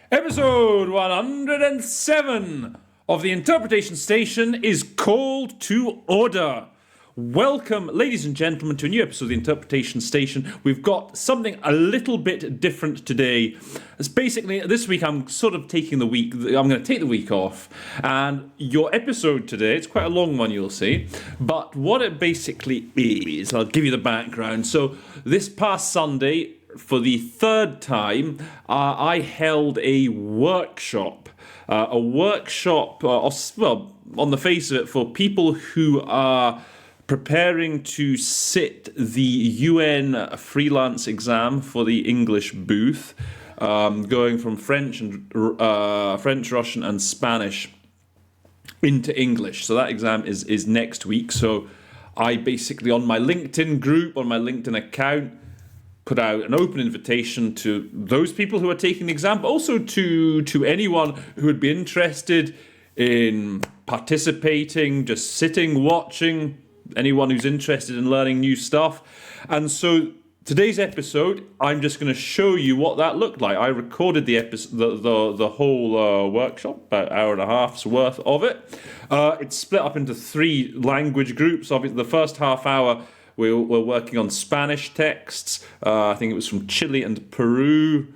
Episode 107 of the Interpretation Station is called to order. Welcome, ladies and gentlemen, to a new episode of the Interpretation Station. We've got something a little bit different today. It's basically, this week I'm sort of taking the week, I'm going to take the week off. And your episode today, it's quite a long one, you'll see. But what it basically is, I'll give you the background. So this past Sunday, for the third time, I held a workshop. On the face of it, for people who are preparing to sit the UN freelance exam for the English booth, going from French, Russian, and Spanish into English. So that exam is next week. So I basically, on my LinkedIn group, on my LinkedIn account, put out an open invitation to those people who are taking the exam, but also to anyone who would be interested in participating, just sitting, watching, anyone who's interested in learning new stuff. And so today's episode, I'm just going to show you what that looked like. I recorded the episode, the whole workshop, about an hour and a half's worth of it. It's split up into 3 language groups. Obviously, the first half hour, we're working on Spanish texts. I think it was from Chile and Peru,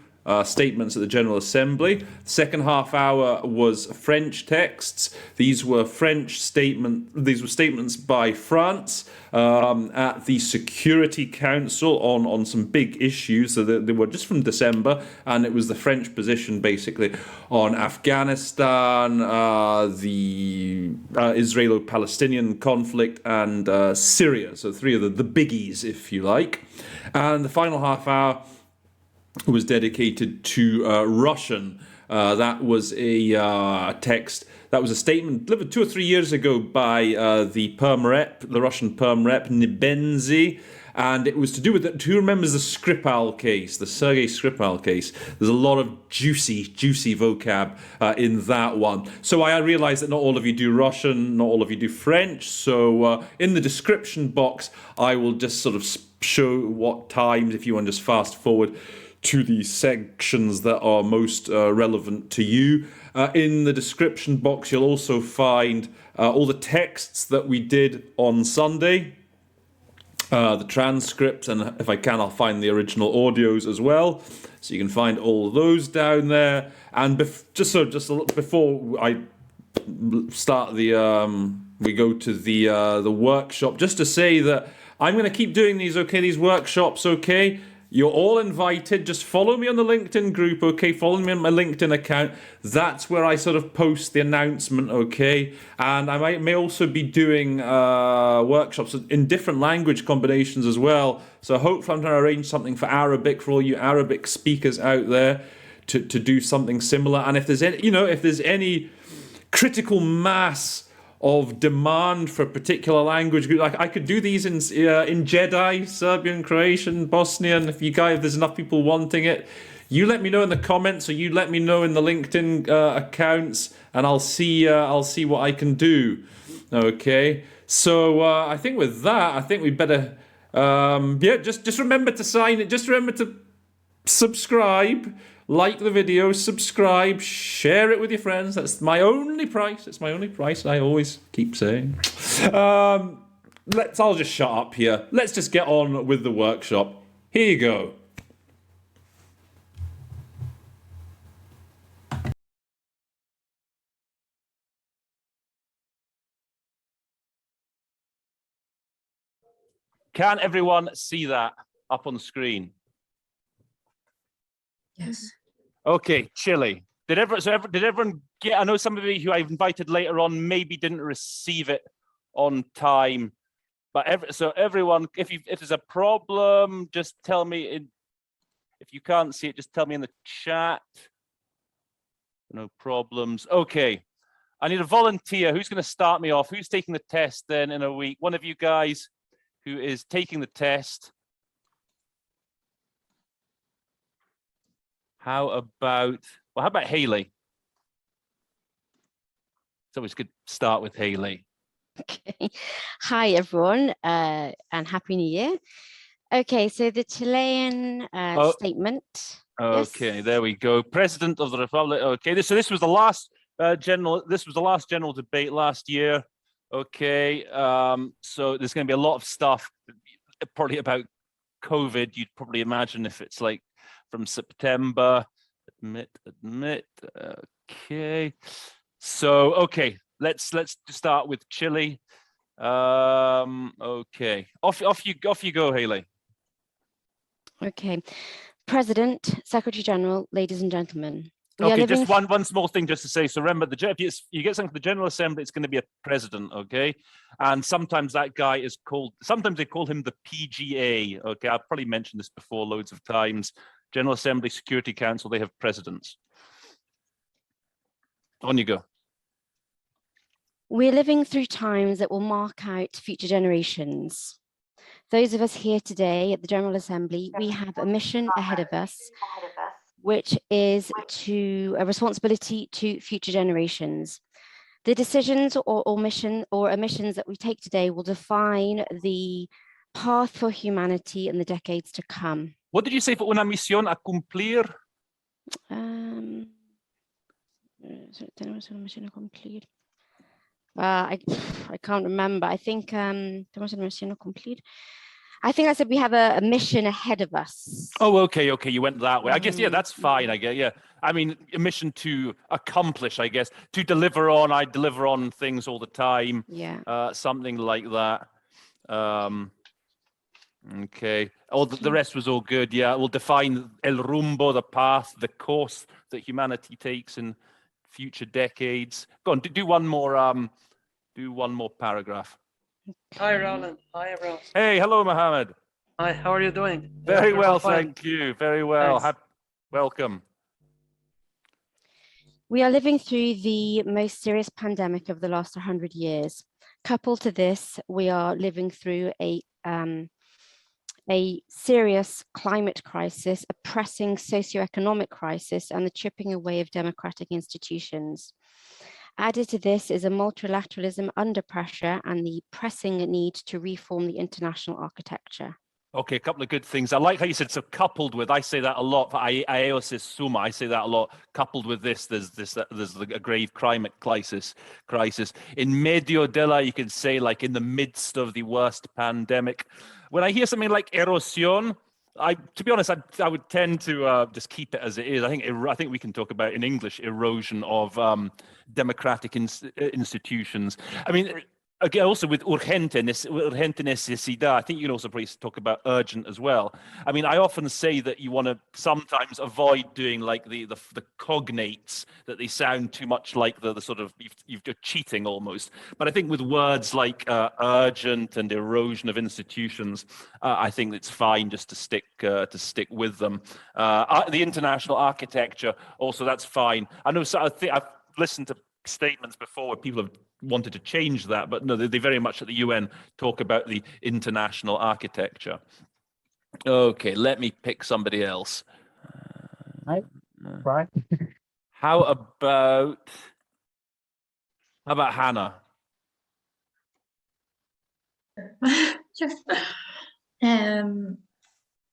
statements at the General Assembly. Second half hour was French texts. These were statements by France at the Security Council on some big issues. So they were just from December, and it was the French position basically on Afghanistan, the Israel-Palestinian conflict, and Syria. So 3 of the biggies, if you like. And the final half hour was dedicated to Russian. That was a text, that was a statement delivered 2 or 3 years ago by the Russian Perm Rep, Nibenzi, and it was to do with, who remembers the Skripal case, the Sergei Skripal case? There's a lot of juicy vocab in that one. So I realised that not all of you do Russian, not all of you do French, so in the description box, I will just sort of show what times, if you want to just fast forward to the sections that are most relevant to you. In the description box, you'll also find all the texts that we did on Sunday, the transcripts, and if I can, I'll find the original audios as well. So you can find all of those down there. And just a little before I start we go to the workshop, just to say that I'm going to keep doing these workshops, okay? You're all invited. Just follow me on the LinkedIn group, okay? Follow me on my LinkedIn account. That's where I sort of post the announcement, okay? And I may also be doing workshops in different language combinations as well. So hopefully I'm trying to arrange something for Arabic, for all you Arabic speakers out there, to do something similar. And if there's any critical mass of demand for a particular language group, like I could do these in Jedi, Serbian, Croatian, Bosnian. If there's enough people wanting it, you let me know in the comments, or you let me know in the LinkedIn accounts, and I'll see what I can do. Okay, so I think with that, we better just remember to sign it. Just remember to subscribe. Like the video, subscribe, share it with your friends. That's my only price. It's my only price, I always keep saying. I'll just shut up here. Let's just get on with the workshop. Here you go. Can everyone see that up on the screen? Yes. Okay, Chile. Did everyone get? I know some of you who I've invited later on maybe didn't receive it on time, but everyone, if there's a problem, just tell me. If you can't see it, just tell me in the chat. No problems. Okay, I need a volunteer. Who's going to start me off? Who's taking the test then in a week? One of you guys who is taking the test. How about Haley? It's always good to start with Haley. Okay. Hi, everyone, and Happy New Year. Okay, so the Chilean statement. Okay, Yes. there we go. President of the Republic. Okay, so this was the last general debate last year. Okay, so there's going to be a lot of stuff probably about COVID. You'd probably imagine if it's like from September. Admit. Okay, so okay, let's start with Chile. Okay, off you go, Haley. Okay. President, Secretary General, ladies and gentlemen. Okay, just one small thing just to say. So remember, if you get something to the General Assembly, it's going to be a president, okay? And sometimes that guy is called, sometimes they call him the PGA, okay? I've probably mentioned this before loads of times. General Assembly, Security Council, they have presidents. On you go. We're living through times that will mark out future generations. Those of us here today at the General Assembly, we have a mission ahead of us, which is a responsibility to future generations. The decisions or omissions that we take today will define the path for humanity in the decades to come. What did you say for una misión a cumplir? Tenemos una misión a cumplir. I can't remember. I think tenemos una misión a cumplir. I think I said we have a mission ahead of us. Oh, okay, you went that way. I guess, yeah, that's fine, I guess, yeah. I mean, a mission to accomplish, I guess, to deliver on. I deliver on things all the time. Yeah. Something like that. Okay. Oh, the rest was all good, yeah. We'll define el rumbo, the path, the course that humanity takes in future decades. Go on, do one more paragraph. Hi, Roland. Hi, everyone. Hey, hello, Mohammed. Hi, how are you doing? Very well, thank you. Very well. Welcome. We are living through the most serious pandemic of the last 100 years. Coupled to this, we are living through a serious climate crisis, a pressing socioeconomic crisis, and the chipping away of democratic institutions. Added to this is a multilateralism under pressure and the pressing need to reform the international architecture. Okay, a couple of good things. I like how you said, so coupled with, I say that a lot, aeosis summa, I say that a lot. Coupled with this, there's a grave climate crisis. In medio della, you can say like in the midst of the worst pandemic. When I hear something like erosión, to be honest, I would tend to just keep it as it is. I think we can talk about in English erosion of democratic institutions. I mean, again, also with urgente necesidad, I think you can also probably talk about urgent as well. I mean, I often say that you want to sometimes avoid doing like the cognates, that they sound too much like the sort of, you're cheating almost. But I think with words like urgent and erosion of institutions, I think it's fine just to stick with them. The international architecture, also that's fine. I know, so I've listened to statements before where people have wanted to change that, but no, they very much at the UN talk about the international architecture. Okay, let me pick somebody else. Right. How about Hannah?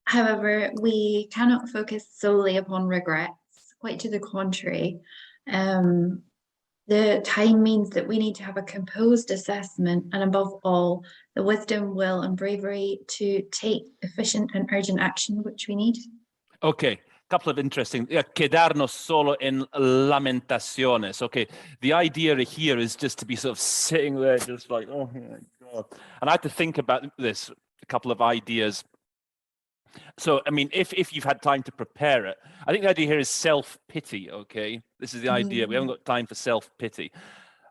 However, we cannot focus solely upon regrets. Quite to the contrary. The time means that we need to have a composed assessment and above all, the wisdom, will and bravery to take efficient and urgent action, which we need. Okay, couple of interesting, quedarnos solo en lamentaciones. Okay, the idea here is just to be sort of sitting there just like, oh my God. And I had to think about this, a couple of ideas. So, I mean, if you've had time to prepare it, I think the idea here is self-pity, okay? This is the idea. We haven't got time for self-pity.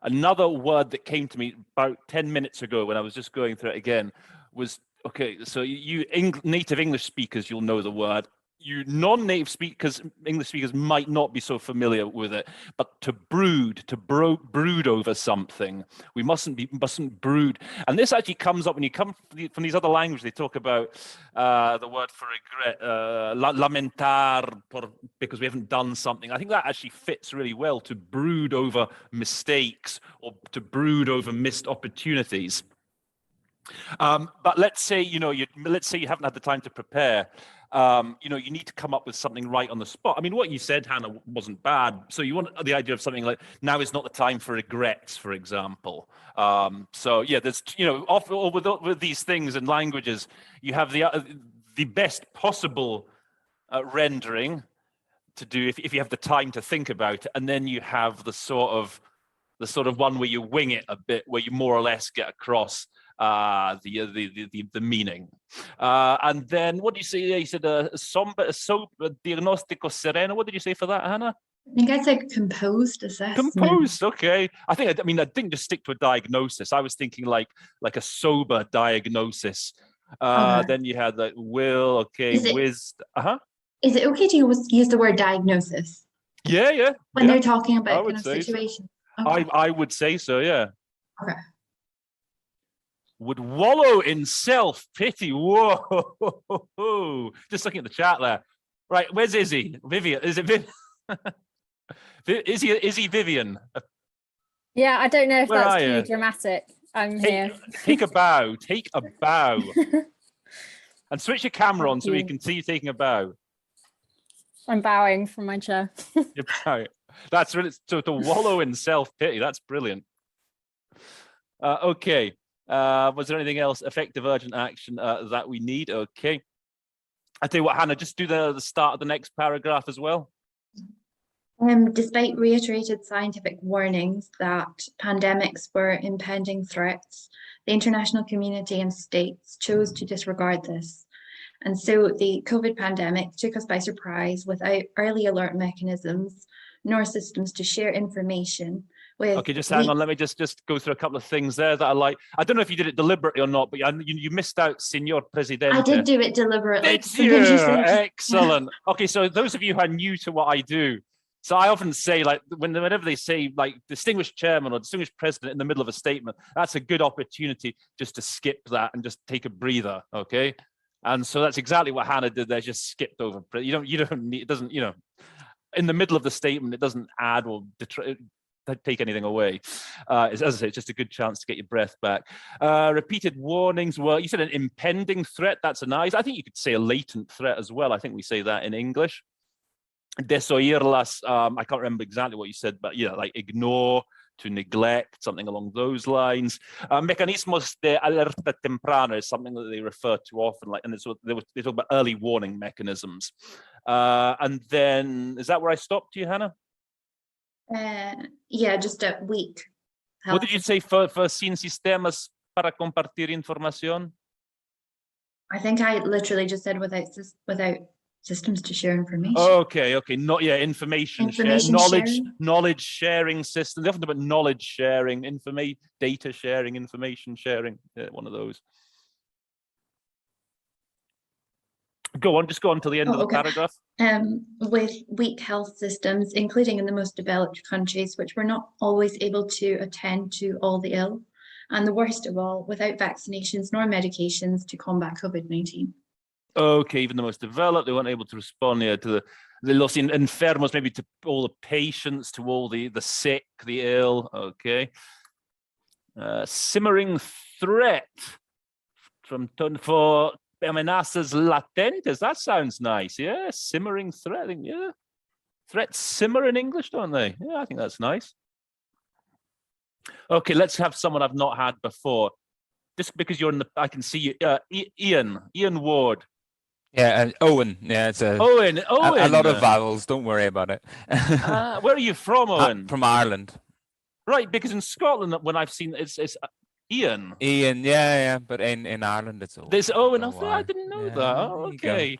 Another word that came to me about 10 minutes ago when I was just going through it again was, okay, so you native English speakers, you'll know the word. You non-native speakers, English speakers might not be so familiar with it, but to brood over something. We mustn't brood. And this actually comes up when you come from these other languages. They talk about the word for regret, lamentar, because we haven't done something. I think that actually fits really well, to brood over mistakes or to brood over missed opportunities. But let's say, let's say you haven't had the time to prepare. you need to come up with something right on the spot. I mean, what you said, Hannah, wasn't bad. So you want the idea of something like, now is not the time for regrets, for example. So yeah, there's, often with these things and languages, you have the best possible rendering to do if you have the time to think about it, and then you have the sort of one where you wing it a bit, where you more or less get across the meaning. And then what do you say? You said a diagnóstico sereno. What did you say for that, Hannah? I think I said composed assessment. Composed, okay. I didn't just stick to a diagnosis. I was thinking like a sober diagnosis. Okay. Then you had like will, okay, Is it okay to use the word diagnosis? Yeah. When they're talking about kind of say situation. So. Okay. I would say so, yeah. Okay. Would wallow in self-pity. Whoa. Just looking at the chat there. Right, where's Izzy? Vivian. Is it Vivian? Is he Vivian? Yeah, I don't know if Where that's are too you? dramatic. I'm here. Take a bow. Take a bow. And switch your camera on Thank so we you. can see you taking a bow. I'm bowing from my chair. You're bowing. That's really, so to wallow in self-pity. That's brilliant. Okay. Was there anything else? Effective urgent action that we need? Okay. I tell you what, Hannah, just do the start of the next paragraph as well. Despite reiterated scientific warnings that pandemics were impending threats, the international community and states chose to disregard this. And so the COVID pandemic took us by surprise without early alert mechanisms nor systems to share information with. Okay, just hang on. Let me just go through a couple of things there that I like. I don't know if you did it deliberately or not, but you missed out, Señor Presidente. I did do it deliberately. Did you? Excellent. Okay, so those of you who are new to what I do, so I often say, like, whenever they say, like, distinguished chairman or distinguished president in the middle of a statement, that's a good opportunity just to skip that and just take a breather, okay? And so that's exactly what Hannah did there. Just skipped over. You don't need, it doesn't, in the middle of the statement, it doesn't add or take anything away. As I say, it's just a good chance to get your breath back. Repeated warnings. Well, you said an impending threat. That's nice. I think you could say a latent threat as well. I think we say that in English. Desoírlas. I can't remember exactly what you said, but yeah, like ignore, to neglect, something along those lines. Mecanismos de alerta temprana is something that they refer to often, like, and they talk about early warning mechanisms. And then, is that where I stopped you, Hannah? Yeah, just a week. What did you say for sin sistemas para compartir información? I think I literally just said without systems to share information. Okay. Not information sharing. knowledge sharing systems. They often talk about knowledge sharing, data sharing, information sharing. Yeah, one of those. Just go on to the end of the paragraph. With weak health systems, including in the most developed countries, which were not always able to attend to all the ill, and the worst of all, without vaccinations nor medications to combat COVID-19. Okay, even the most developed, they weren't able to respond to the los enfermos, maybe to all the patients, to all the sick, the ill. Okay. Simmering threat for amenazas latentes. That sounds nice. Yeah, simmering threat. Yeah, threats simmer in English, don't they? Yeah, I think that's nice. Okay, let's have someone I've not had before. Just because you're I can see you. Ian Ward. Yeah, Owen. Yeah, it's Owen. A lot of vowels. Don't worry about it. Where are you from, Owen? From Ireland. Right, because in Scotland, when I've seen it's Ian. Ian, yeah, but in Ireland it's Owen. There's Owen. I didn't know that. Oh, okay.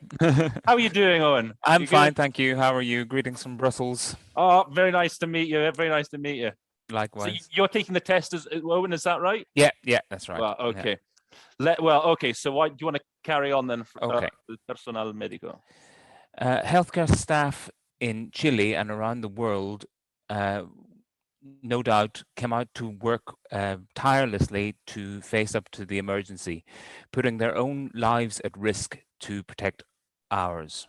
How are you doing, Owen? I'm fine, thank you. How are you? Greetings from Brussels. Oh, very nice to meet you. Very nice to meet you. Likewise. So you're taking the test as Owen, is that right? Yeah, that's right. Well, okay. Yeah. Okay. So do you want to carry on then? Okay. Personal médico. Healthcare staff in Chile and around the world, no doubt, came out to work tirelessly to face up to the emergency, putting their own lives at risk to protect ours.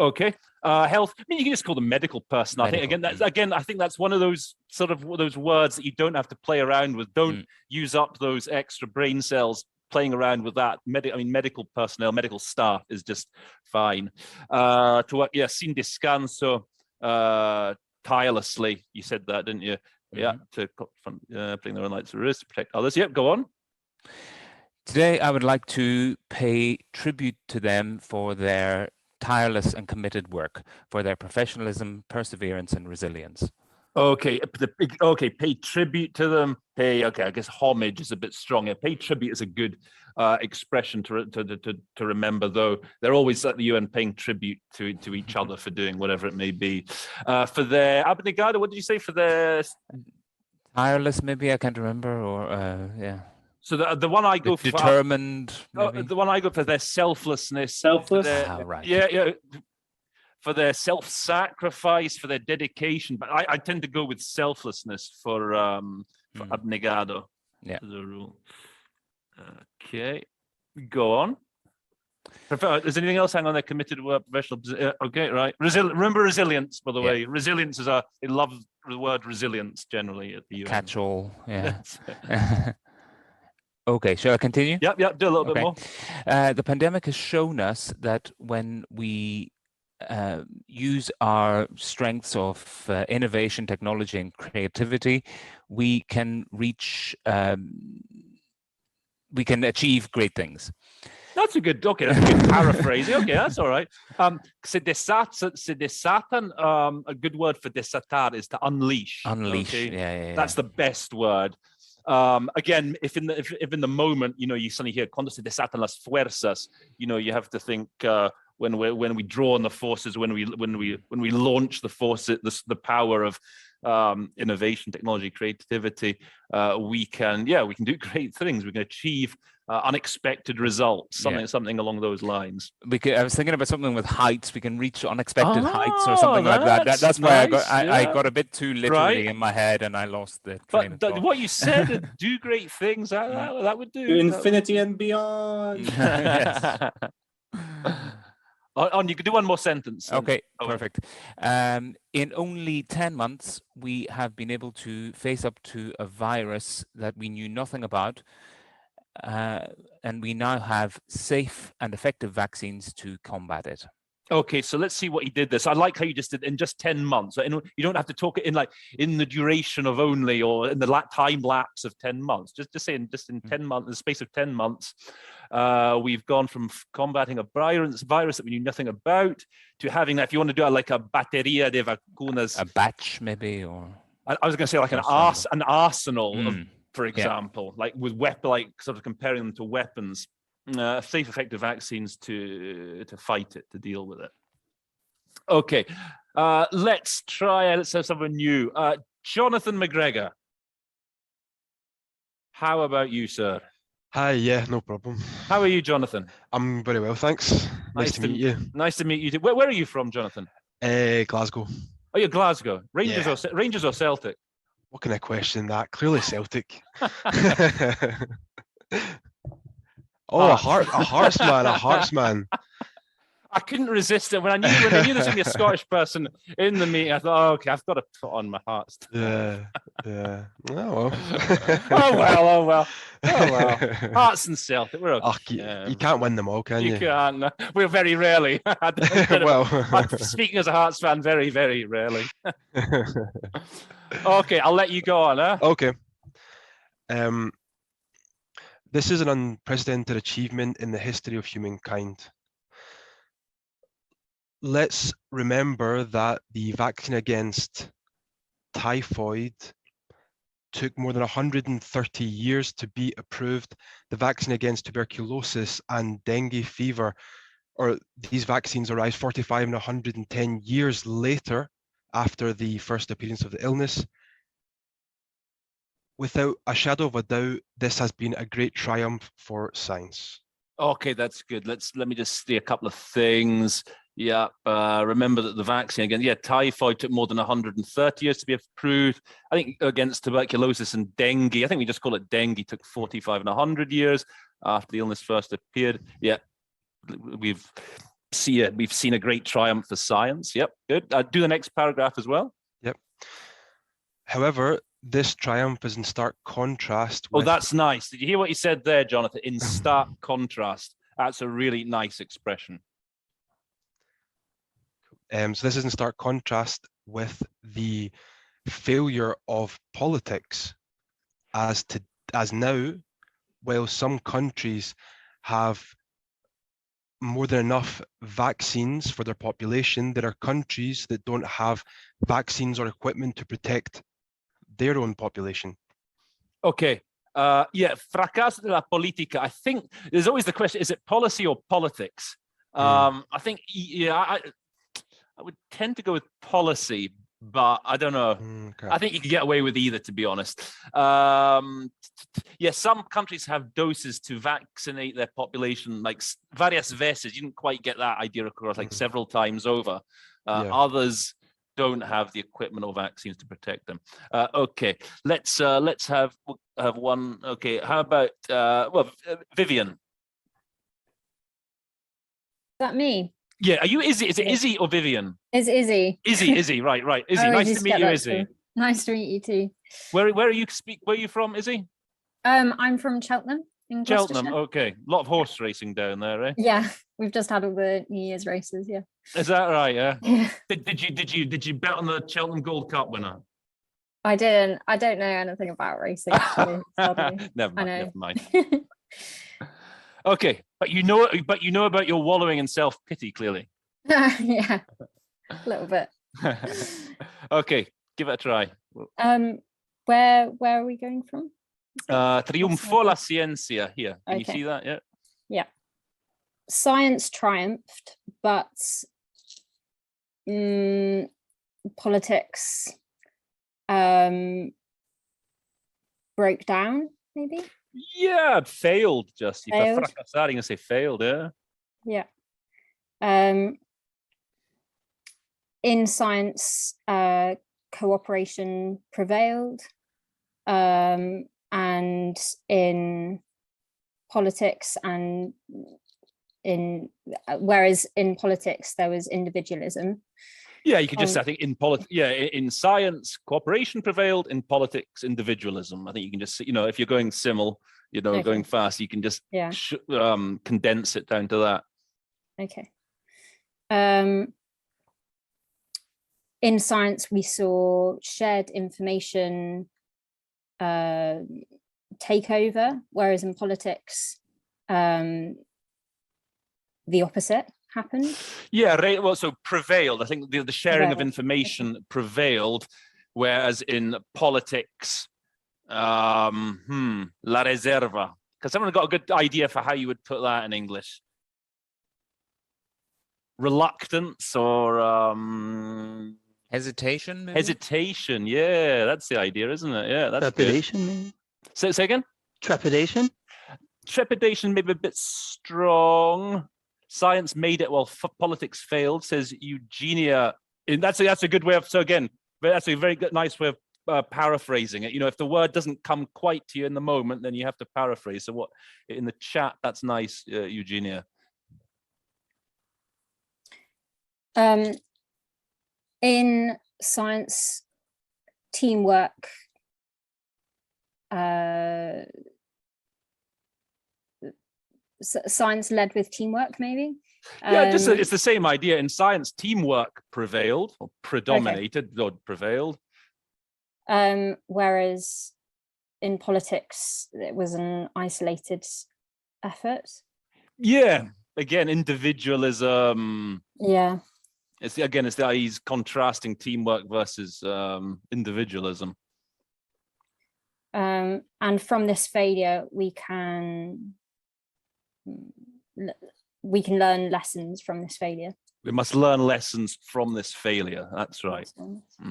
Okay. Health. I mean, you can just call them medical personnel. I think that's one of those those words that you don't have to play around with. Don't use up those extra brain cells playing around with that. Medical personnel, medical staff is just fine. Sin descanso, tirelessly. You said that, didn't you? Yeah, to putting their own lives at risk to protect others. Yep, go on. Today, I would like to pay tribute to them for their tireless and committed work, for their professionalism, perseverance, and resilience. Okay, pay tribute to them. I guess homage is a bit stronger. Pay tribute is a good expression to remember, though. They're always at the UN paying tribute to each other for doing whatever it may be. For their abnegado, what did you say? For their tireless, maybe I can't remember, or yeah. So the one I go for, determined. The one I go for their selflessness. Selfless. Right. Yeah. For their self-sacrifice, for their dedication, but I tend to go with selflessness for abnegado. Yeah. As a rule. Okay, go on. Is anything else? Hang on, they're committed to work, professional. Okay, right. Remember resilience, by the way. Resilience is they love the word resilience generally at the UN. Catch-all. Yeah. Okay, shall I continue? Yep. Do a little bit more. The pandemic has shown us that when we use our strengths of innovation, technology, and creativity, we can reach, we can achieve great things. That's a good paraphrase. Okay, that's all right. Se desatan, a good word for desatar is to unleash. Unleash, okay? yeah. That's the best word. Again, if in the moment, you suddenly hear cuando se desatan las fuerzas, you have to think when we draw on the forces, when we launch the forces, the power of innovation, technology, creativity, we can do great things. We can achieve unexpected results, something along those lines. I was thinking about something with heights. We can reach unexpected heights or something like that. That's why nice, I got a bit too literally in my head and I lost the train of thought. What you said, do great things, that would do. To infinity and beyond. Yes. You could do one more sentence. Okay, perfect. In only 10 months, we have been able to face up to a virus that we knew nothing about, and we now have safe and effective vaccines to combat it. Okay, so let's see what he did this. I like how you just did in just 10 months. You don't have to talk it in the duration of only, or in the time lapse of 10 months. Just in 10 months, in the space of 10 months, we've gone from combating a virus that we knew nothing about to having, if you want to do it like a batería de vacunas. A batch, maybe, or I was going to say like an arsenal, for example, like with sort of comparing them to weapons. Safe, effective vaccines to fight it, to deal with it. Okay, let's have someone new. Jonathan McGregor. How about you, sir? Hi, yeah, no problem. How are you, Jonathan? I'm very well, thanks. Nice to meet you. Nice to meet you too. Where are you from, Jonathan? Glasgow. Oh, you're Glasgow. Rangers or Celtic? What can I question that? Clearly Celtic. Oh, a Hearts man. I couldn't resist it when I knew there was going to be a Scottish person in the meeting. I thought, okay, I've got to put on my Hearts. Yeah. Oh well. Hearts and Celtic, we're okay. You can't win them all, can you? You can't. No. We're very rarely. Well, speaking as a Hearts fan, very, very rarely. Okay, I'll let you go on. Huh? Okay. This is an unprecedented achievement in the history of humankind. Let's remember that the vaccine against typhoid took more than 130 years to be approved. The vaccine against tuberculosis and dengue fever, or these vaccines arrived 45 and 110 years later after the first appearance of the illness. Without a shadow of a doubt, this has been a great triumph for science. Okay, that's good. Let me just see a couple of things. Yeah, remember that the vaccine against typhoid took more than 130 years to be approved. I think against tuberculosis and dengue, I think we just call it dengue, took 45 and 100 years after the illness first appeared. Yeah, we've seen a great triumph for science. Yep, good. Do the next paragraph as well. Yep. However, this triumph is in stark contrast Oh, with that's nice. Did you hear what you said there, Jonathan? In stark contrast. That's a really nice expression. so this is in stark contrast with the failure of politics as now, while some countries have more than enough vaccines for their population, there are countries that don't have vaccines or equipment to protect their own population. Okay. Yeah, fracaso de la política. I think there's always the question, is it policy or politics? I think, yeah, I would tend to go with policy, but I don't know. Okay. I think you can get away with either, to be honest. Yeah, some countries have doses to vaccinate their population, like varias veces. You didn't quite get that idea across, like several times over. Yeah. Others don't have the equipment or vaccines to protect them. Okay, let's have one. Okay, how about Vivian? Is that me? Yeah, are you Izzy? Is it Izzy or Vivian? It's Izzy. Izzy, right. Izzy, I nice always to meet get you, that Izzy. too. Nice to meet you too. Where are you where are you from, Izzy? I'm from Cheltenham in Cheltenham, Gloucestershire. okay. A lot of horse racing down there, eh? Yeah, we've just had all the New Year's races. Yeah. Is that right? Yeah. Yeah. Did you bet on the Cheltenham Gold Cup winner? I didn't. I don't know anything about racing. Actually, sadly. Never I mind. know. Never mind. Okay, but you know about your wallowing in self-pity, clearly. Yeah, a little bit. Okay, give it a try. Where are we going from? Triunfó la ciencia here. Can you Okay. see that? Yeah. Yeah. Science triumphed, but politics broke down, maybe? Yeah, failed, just. You Failed. fracasar, you say failed, yeah. Yeah. In science, cooperation prevailed, and in politics whereas in politics there was individualism. Yeah, you could just say, I think in science, cooperation prevailed. In politics, individualism. I think you can just, if you're going simul, Okay. going fast, you can just Yeah. condense it down to that. Okay. In science, we saw shared information take over, whereas in politics, the opposite happened. Yeah, right. Well, so prevailed. I think the sharing of Prevailed. information prevailed, whereas in politics, la reserva. Because someone got a good idea for how you would put that in English. Reluctance or Hesitation, maybe? hesitation. Yeah, that's the idea, isn't it? Yeah, that's Trepidation, good. maybe? Say again? Trepidation? Trepidation, maybe a bit strong. Science made it, well, politics failed, says Eugenia. And that's a good way of, so again, that's a very good, nice way of paraphrasing it. If the word doesn't come quite to you in the moment, then you have to paraphrase. So what in the chat, that's nice, Eugenia. In science, teamwork science led with teamwork, maybe. Yeah, it's the same idea. In science, teamwork prevailed or predominated or prevailed. Whereas in politics, it was an isolated effort. Yeah, again, individualism. Yeah. It's he's contrasting teamwork versus individualism. And from this failure, we can learn lessons from this failure. We must learn lessons from this failure. That's right.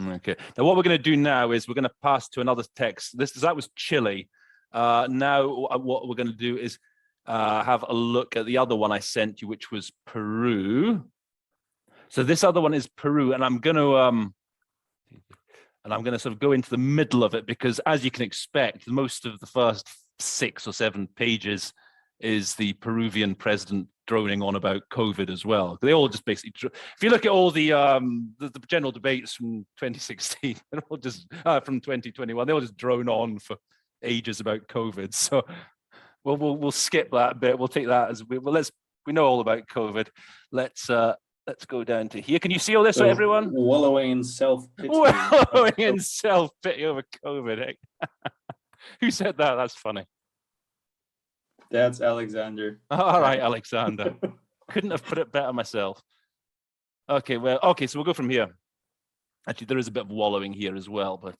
Okay. Now, what we're going to do now is we're going to pass to another text. That was Chile. Now, what we're going to do is have a look at the other one I sent you, which was Peru. So this other one is Peru, and I'm going to sort of go into the middle of it because, as you can expect, most of the first 6 or 7 pages is the Peruvian president droning on about COVID as well. They all just basically, if you look at all the general debates from 2016, they're all just from 2021, they all just drone on for ages about COVID. So we'll skip that bit. We'll take that as we know all about COVID. Let's go down to here. Can you see all this, So everyone? wallowing in self-pity. Wallowing in self-pity over COVID. Who said that? That's funny. That's Alexander. All right, Alexander. Couldn't have put it better myself. Okay, so we'll go from here. Actually, there is a bit of wallowing here as well, but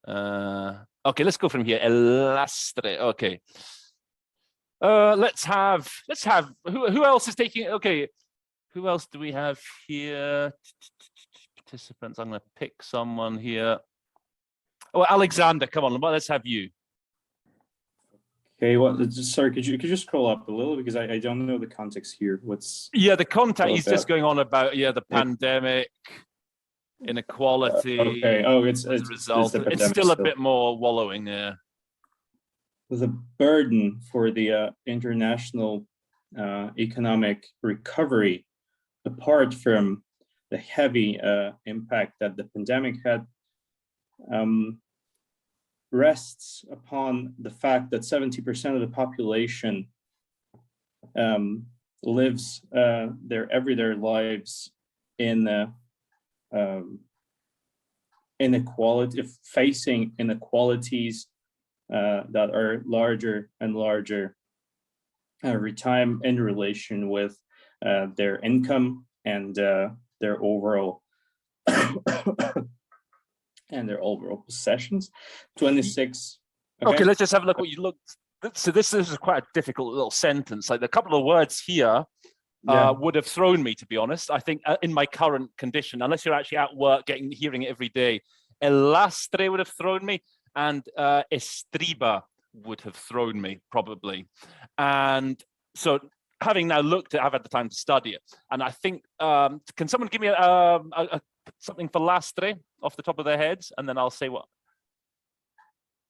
okay, let's go from here. Elastre. Okay. Let's have who else is taking? Okay, who else do we have here? Participants. I'm going to pick someone here. Oh, Alexander, come on. Let's have you. Okay, sorry, could you just scroll up a little, because I don't know the context here. The context he's just going on about the pandemic, inequality. Okay. Oh, it's a result. It's still a bit more wallowing there. The burden for the international economic recovery, apart from the heavy impact that the pandemic had, rests upon the fact that 70% of the population lives their everyday lives in inequality, facing inequalities that are larger and larger every time in relation with their income and their overall and their overall possessions. 26. Okay, let's just have a look what you looked. So this is quite a difficult little sentence. Like a couple of words here would have thrown me, to be honest. I think in my current condition, unless you're actually at work hearing it every day, elastre would have thrown me, and estriba would have thrown me probably. And so having now looked at, I've had the time to study it, and I think, can someone give me something for lastre off the top of their heads, and then I'll say what.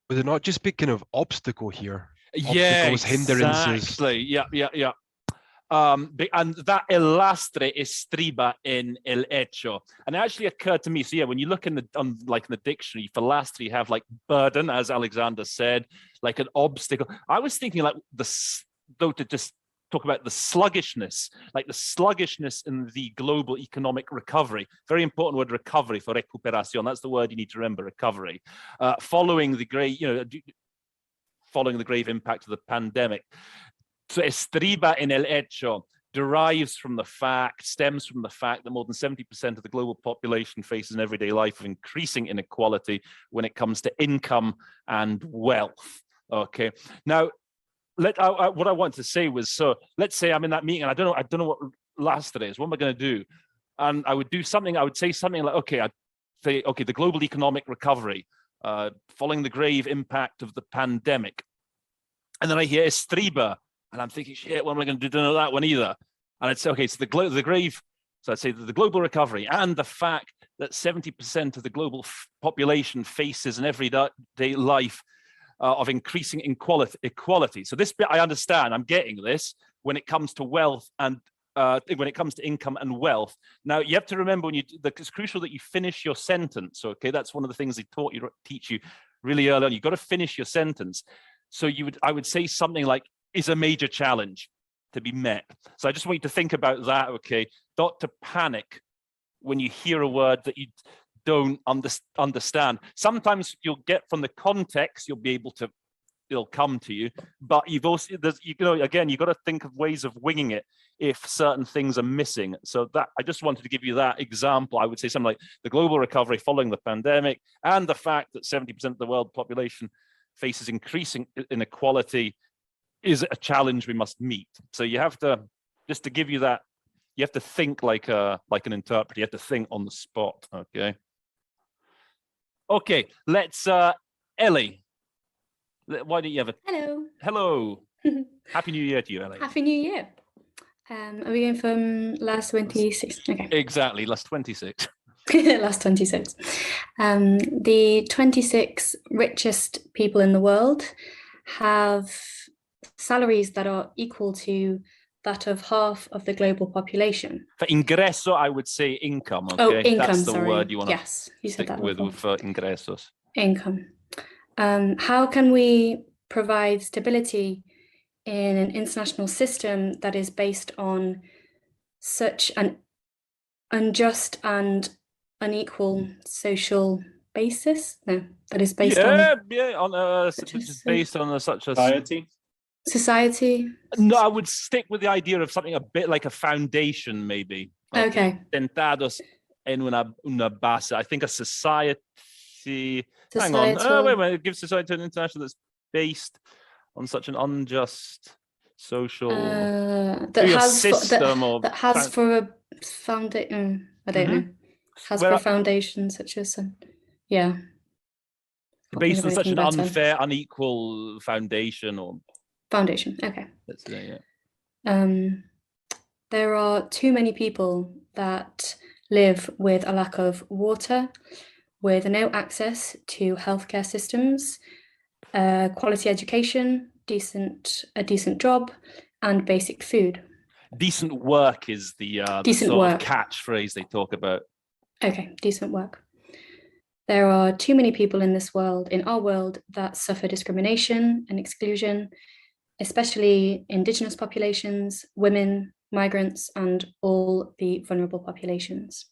Would it not just be kind of obstacle here? Yeah, obstacles, hindrances. Exactly. Yeah. And that elastre estriba in el hecho, and it actually occurred to me. So yeah, when you look in the dictionary for lastre, you have like burden, as Alexander said, like an obstacle. I was thinking like to just talk about the sluggishness, like the sluggishness in the global economic recovery. Very important word, recovery, for recuperación. That's the word you need to remember, recovery. Following the grave impact of the pandemic. So estriba en el hecho stems from the fact that more than 70% of the global population faces an everyday life of increasing inequality when it comes to income and wealth. Okay, now what I want to say was, so let's say I'm in that meeting and I don't know what lastre is. What am I going to do? And I would say something like, okay, I'd say, okay, the global economic recovery following the grave impact of the pandemic. And then I hear estriba, and I'm thinking, shit, what am I going to do? Don't know that one either. And I'd say, okay, so so I'd say the global recovery and the fact that 70% of the global population faces an everyday life of increasing equality. So this bit I understand, I'm getting this when it comes to wealth and when it comes to income and wealth. Now you have to remember it's crucial that you finish your sentence. Okay, that's one of the things they teach you really early on. You've got to finish your sentence. So I would say something like, is a major challenge to be met. So I just want you to think about that. Okay, not to panic when you hear a word that you don't understand. Sometimes you'll get from the context, it'll come to you, but you've got to think of ways of winging it if certain things are missing. So that I just wanted to give you that example. I would say something like the global recovery following the pandemic and the fact that 70% of the world population faces increasing inequality is a challenge we must meet. So you have to, just to give you that, you have to think like an interpreter. You have to think on the spot. Okay, let's, Ellie, why don't you have Hello. Happy New Year to you, Ellie. Happy New Year. Are we going from last 26? Okay. Exactly, last 26. Last 26. The 26 richest people in the world have salaries that are equal to that of half of the global population. For ingresso, I would say income. Okay, Oh, income, that's the sorry. word you want to Yes, you said stick that with before. for ingressos. Income. How can we provide stability in an international system that is based on such an unjust and unequal social basis? No, that is based on on such which a is based on such a Society. society. No, I would stick with the idea of something a bit like a foundation, maybe. Okay. Sentados en una base. I think a society. Hang on. Societal. Wait a minute. It gives society an international that's based on such an unjust social system or that has for a foundation. I don't know. Has for a foundation such as yeah. Based on such an unfair, unequal foundation or foundation. Okay. Let's say, yeah. There are too many people that live with a lack of water, with no access to healthcare systems, quality education, a decent job, and basic food. Decent work is the sort of catchphrase they talk about. Okay, decent work. There are too many people in our world, that suffer discrimination and exclusion, especially indigenous populations, women, migrants, and all the vulnerable populations.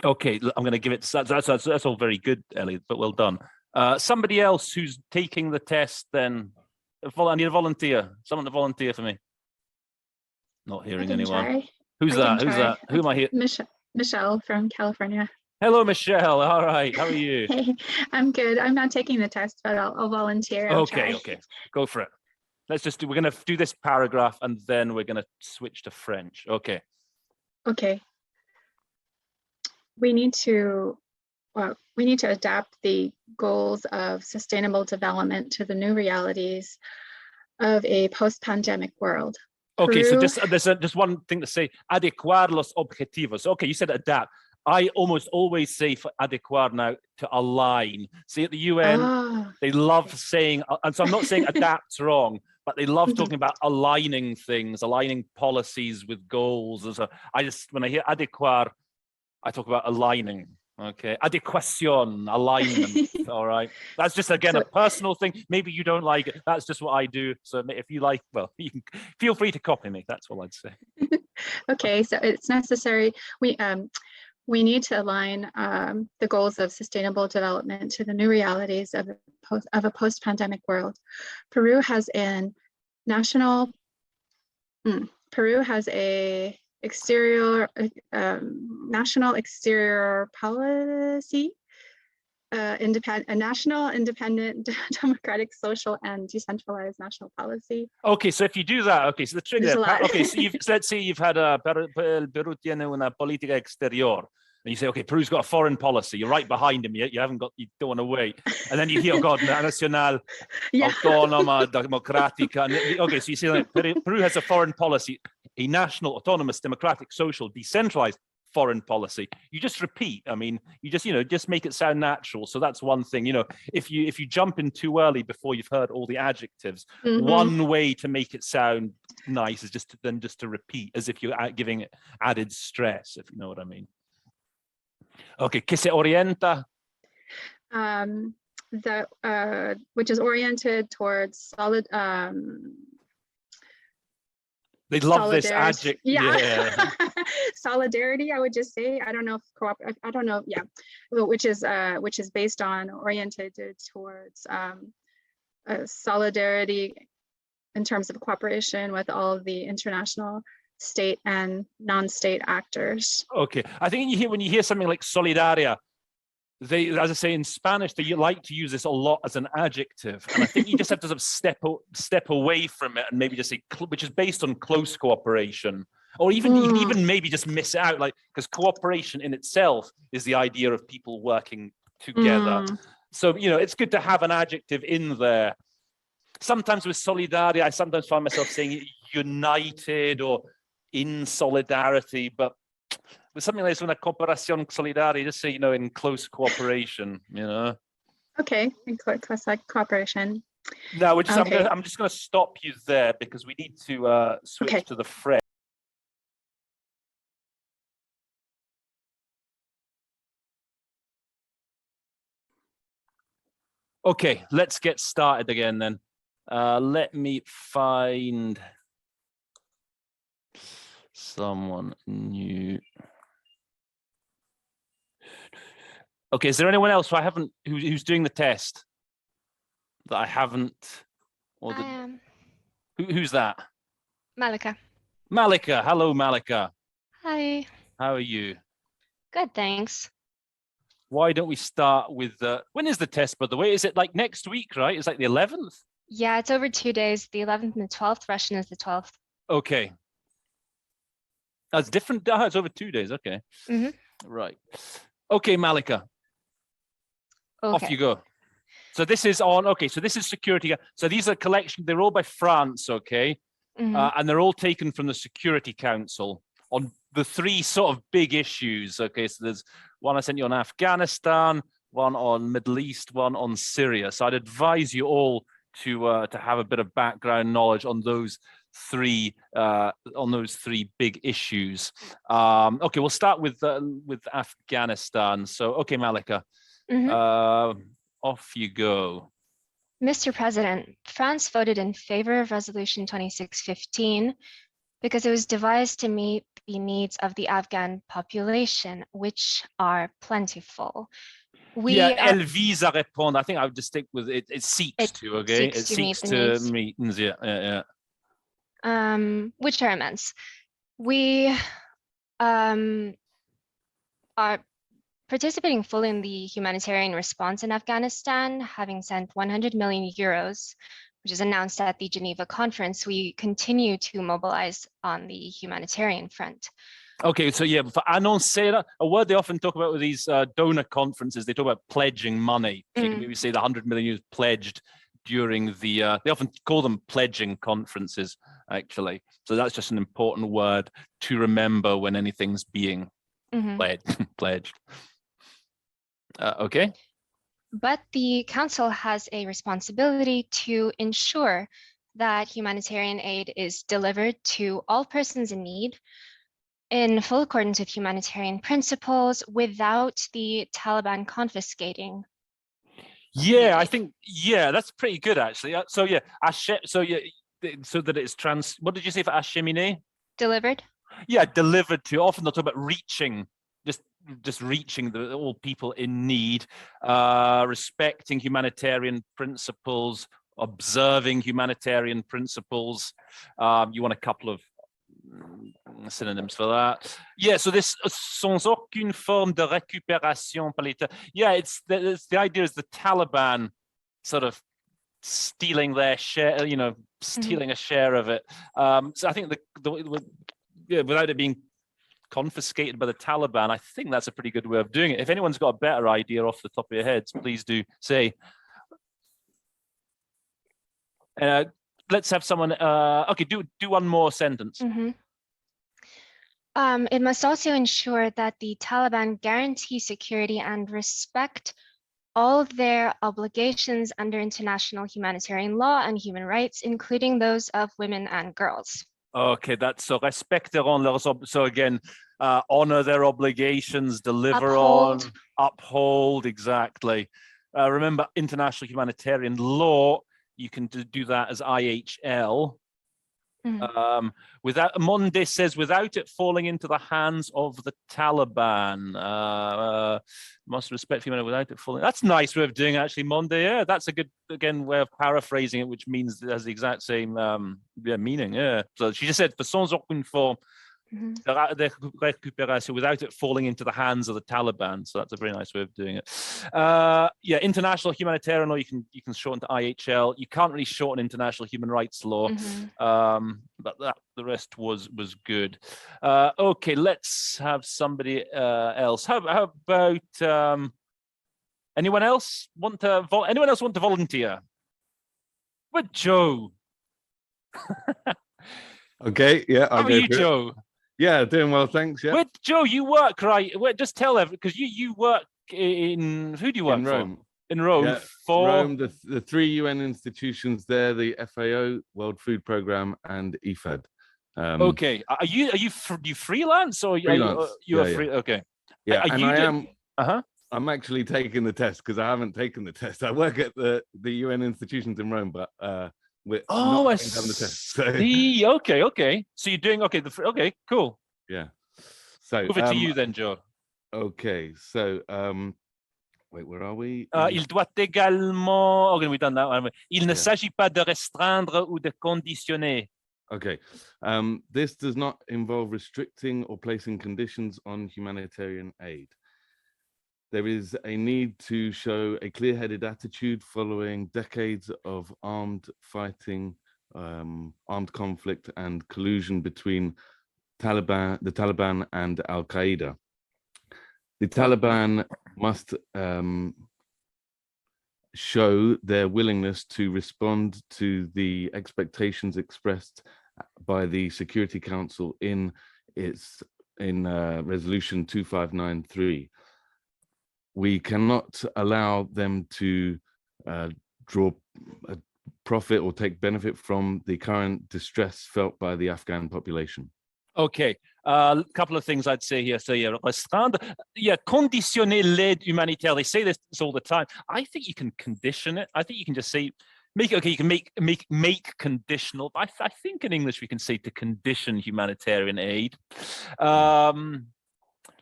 Okay, I'm going to give it. That's all very good, Elliot, but well done. Somebody else who's taking the test, then I need a volunteer. Someone to volunteer for me. Not hearing anyone. Try. Who's that? Who's that? Who am I here? Michelle from California. Hello, Michelle. All right. How are you? Hey, I'm good. I'm not taking the test, but I'll volunteer. Okay. Go for it. We're going to do this paragraph and then we're going to switch to French. Okay. Okay. We need to adapt the goals of sustainable development to the new realities of a post-pandemic world. Okay, Peru, so there's just one thing to say, adecuar los objetivos. Okay, you said adapt. I almost always say for adequar now to align. See, at the UN, they love saying, and so I'm not saying adapt's wrong, but they love talking about aligning things, aligning policies with goals. And so when I hear adequar, I talk about aligning. Okay, adequación, alignment. All right, that's just again a personal thing. Maybe you don't like it. That's just what I do. So if you like, well, you can feel free to copy me. That's all I'd say. Okay, so it's necessary. We need to align the goals of sustainable development to the new realities of a post-pandemic world. Peru has a national exterior policy, a national, independent, democratic, social, and decentralized national policy. Okay, so if you do that, okay, so the trigger. Okay, so let's say you've had Peru tiene una política exterior. And you say, okay, Peru's got a foreign policy. You're right behind him. You don't want to wait. And then you hear, oh God, nacional, autónoma, democrática. Okay, so you say, like, Peru has a foreign policy, a national, autonomous, democratic, social, decentralized foreign policy. You just repeat. I mean, you just make it sound natural. So that's one thing. If you jump in too early before you've heard all the adjectives, one way to make it sound nice is just to repeat, as if you're giving it added stress, if you know what I mean. Okay, que se orienta? Which is oriented towards solid. They love this adjective. Yeah. Solidarity, I would just say. I don't know if I don't know. Yeah, which is based on oriented towards solidarity in terms of cooperation with all of the international state and non-state actors. Okay, I think when you hear something like solidaria, they, as I say in Spanish, they like to use this a lot as an adjective, and I think you just have to sort of step away from it and maybe just say, which is based on close cooperation, or even you can even maybe just miss it out, like, because cooperation in itself is the idea of people working together. So it's good to have an adjective in there. Sometimes with solidaria, I sometimes find myself saying united or in solidarity, but with something like una cooperación solidaria, just say, in close cooperation, Okay, in close cooperation. No, we're just. Okay. I'm just going to stop you there because we need to switch Okay. to the French. Okay, let's get started again then. Let me find someone new. Okay, is there anyone else who's doing the test that I haven't? Or I am who's that? Malika. Malika. Hello, Malika. Hi. How are you? Good, thanks. Why don't we start with when is the test, by the way? Is it like next week, right? It's like the 11th? Yeah, it's over 2 days, the 11th and the 12th. Russian is the 12th. Okay. That's different. It's over 2 days. Okay. Mhm. Right. Okay, Malika. Off Okay. you go. So this is on. Okay, so this is security. So these are collection. They're all by France. Okay, Mhm. and they're all taken from the Security Council on the three sort of big issues. Okay, so there's one I sent you on Afghanistan, one on Middle East, one on Syria. So I'd advise you all to have a bit of background knowledge on those three big issues. Okay, we'll start with Afghanistan. So okay, Malika, off you go. Mr. President, France voted in favor of Resolution 2615 because it was devised to meet the needs of the Afghan population, which are plentiful. Elle vise à répondre. I think I would just stick with it. It seeks to, okay? Seeks It to seeks meet the to needs. meet. Yeah. Which are immense. We are participating fully in the humanitarian response in Afghanistan, having sent 100 million euros, which is announced at the Geneva conference. We continue to mobilize on the humanitarian front. Okay, so yeah, for annoncer, a word they often talk about with these donor conferences, they talk about pledging money. So you can maybe say the 100 million euros pledged during the, they often call them pledging conferences, actually. So that's just an important word to remember when anything's being pledged. Okay. But the Council has a responsibility to ensure that humanitarian aid is delivered to all persons in need in full accordance with humanitarian principles without the Taliban confiscating. Yeah, I think, yeah, that's pretty good, actually. So yeah, so that it's what did you say for acheminer? Delivered? Yeah, delivered to, often they'll talk about reaching, just reaching all people in need, respecting humanitarian principles, observing humanitarian principles. You want a couple of synonyms for that. Yeah, so this sans aucune forme de récupération par l'État. Yeah, it's the idea is the Taliban sort of stealing their share, stealing a share of it. So I think without it being confiscated by the Taliban, I think that's a pretty good way of doing it. If anyone's got a better idea off the top of your heads, please do say. Let's have someone. Okay, do one more sentence. It must also ensure that the Taliban guarantee security and respect all of their obligations under international humanitarian law and human rights, including those of women and girls. Okay, that's so respecteront leurs so again, honor their obligations, deliver on, uphold, exactly. Remember, international humanitarian law, you can do that as IHL. Monde says, without it falling into the hands of the Taliban, must respect humanity without it falling. That's a nice way of doing it, actually, Monde. Yeah, that's a good, again, way of paraphrasing it, which means it has the exact same meaning. Yeah. So she just said, for sans aucune forme de récupération, without it falling into the hands of the Taliban. So that's a very nice way of doing it. Yeah, international humanitarian law, you can shorten to IHL. You can't really shorten international human rights law, but the rest was good. Okay, let's have somebody else. How about anyone else want to volunteer? But Joe. Okay, yeah, How are you, Joe? Yeah, doing well, thanks. Yeah. Where, Joe, you work, right? Just tell everyone, because you work in, who do you work in Rome. for? In Rome, Yeah, for Rome, the 3 UN institutions there, the FAO, World Food Programme, and IFAD. Okay, are you freelance or Freelance. you're Yeah, free? yeah. Okay, Yeah, and I am. Uh-huh. I'm actually taking the test because I haven't taken the test. I work at the UN institutions in Rome, but we're not I going to have the test. So. see. Okay. So you're doing okay, cool. Yeah. So Over to you then, Joe. Okay, so wait, where are we? Il doit également. Okay, we've done that one. Il ne s'agit pas de restreindre ou de conditionner. Okay, this does not involve restricting or placing conditions on humanitarian aid. There is a need to show a clear-headed attitude following decades of armed fighting, armed conflict, and collusion between the Taliban and Al-Qaeda. The Taliban must show their willingness to respond to the expectations expressed by the Security Council in Resolution 2593. We cannot allow them to draw a profit or take benefit from the current distress felt by the Afghan population. Okay, a couple of things I'd say here. So restreindre, conditionner l'aide humanitaire. They say this all the time. I think you can condition it. I think you can just say, you can make conditional. I think in English we can say to condition humanitarian aid.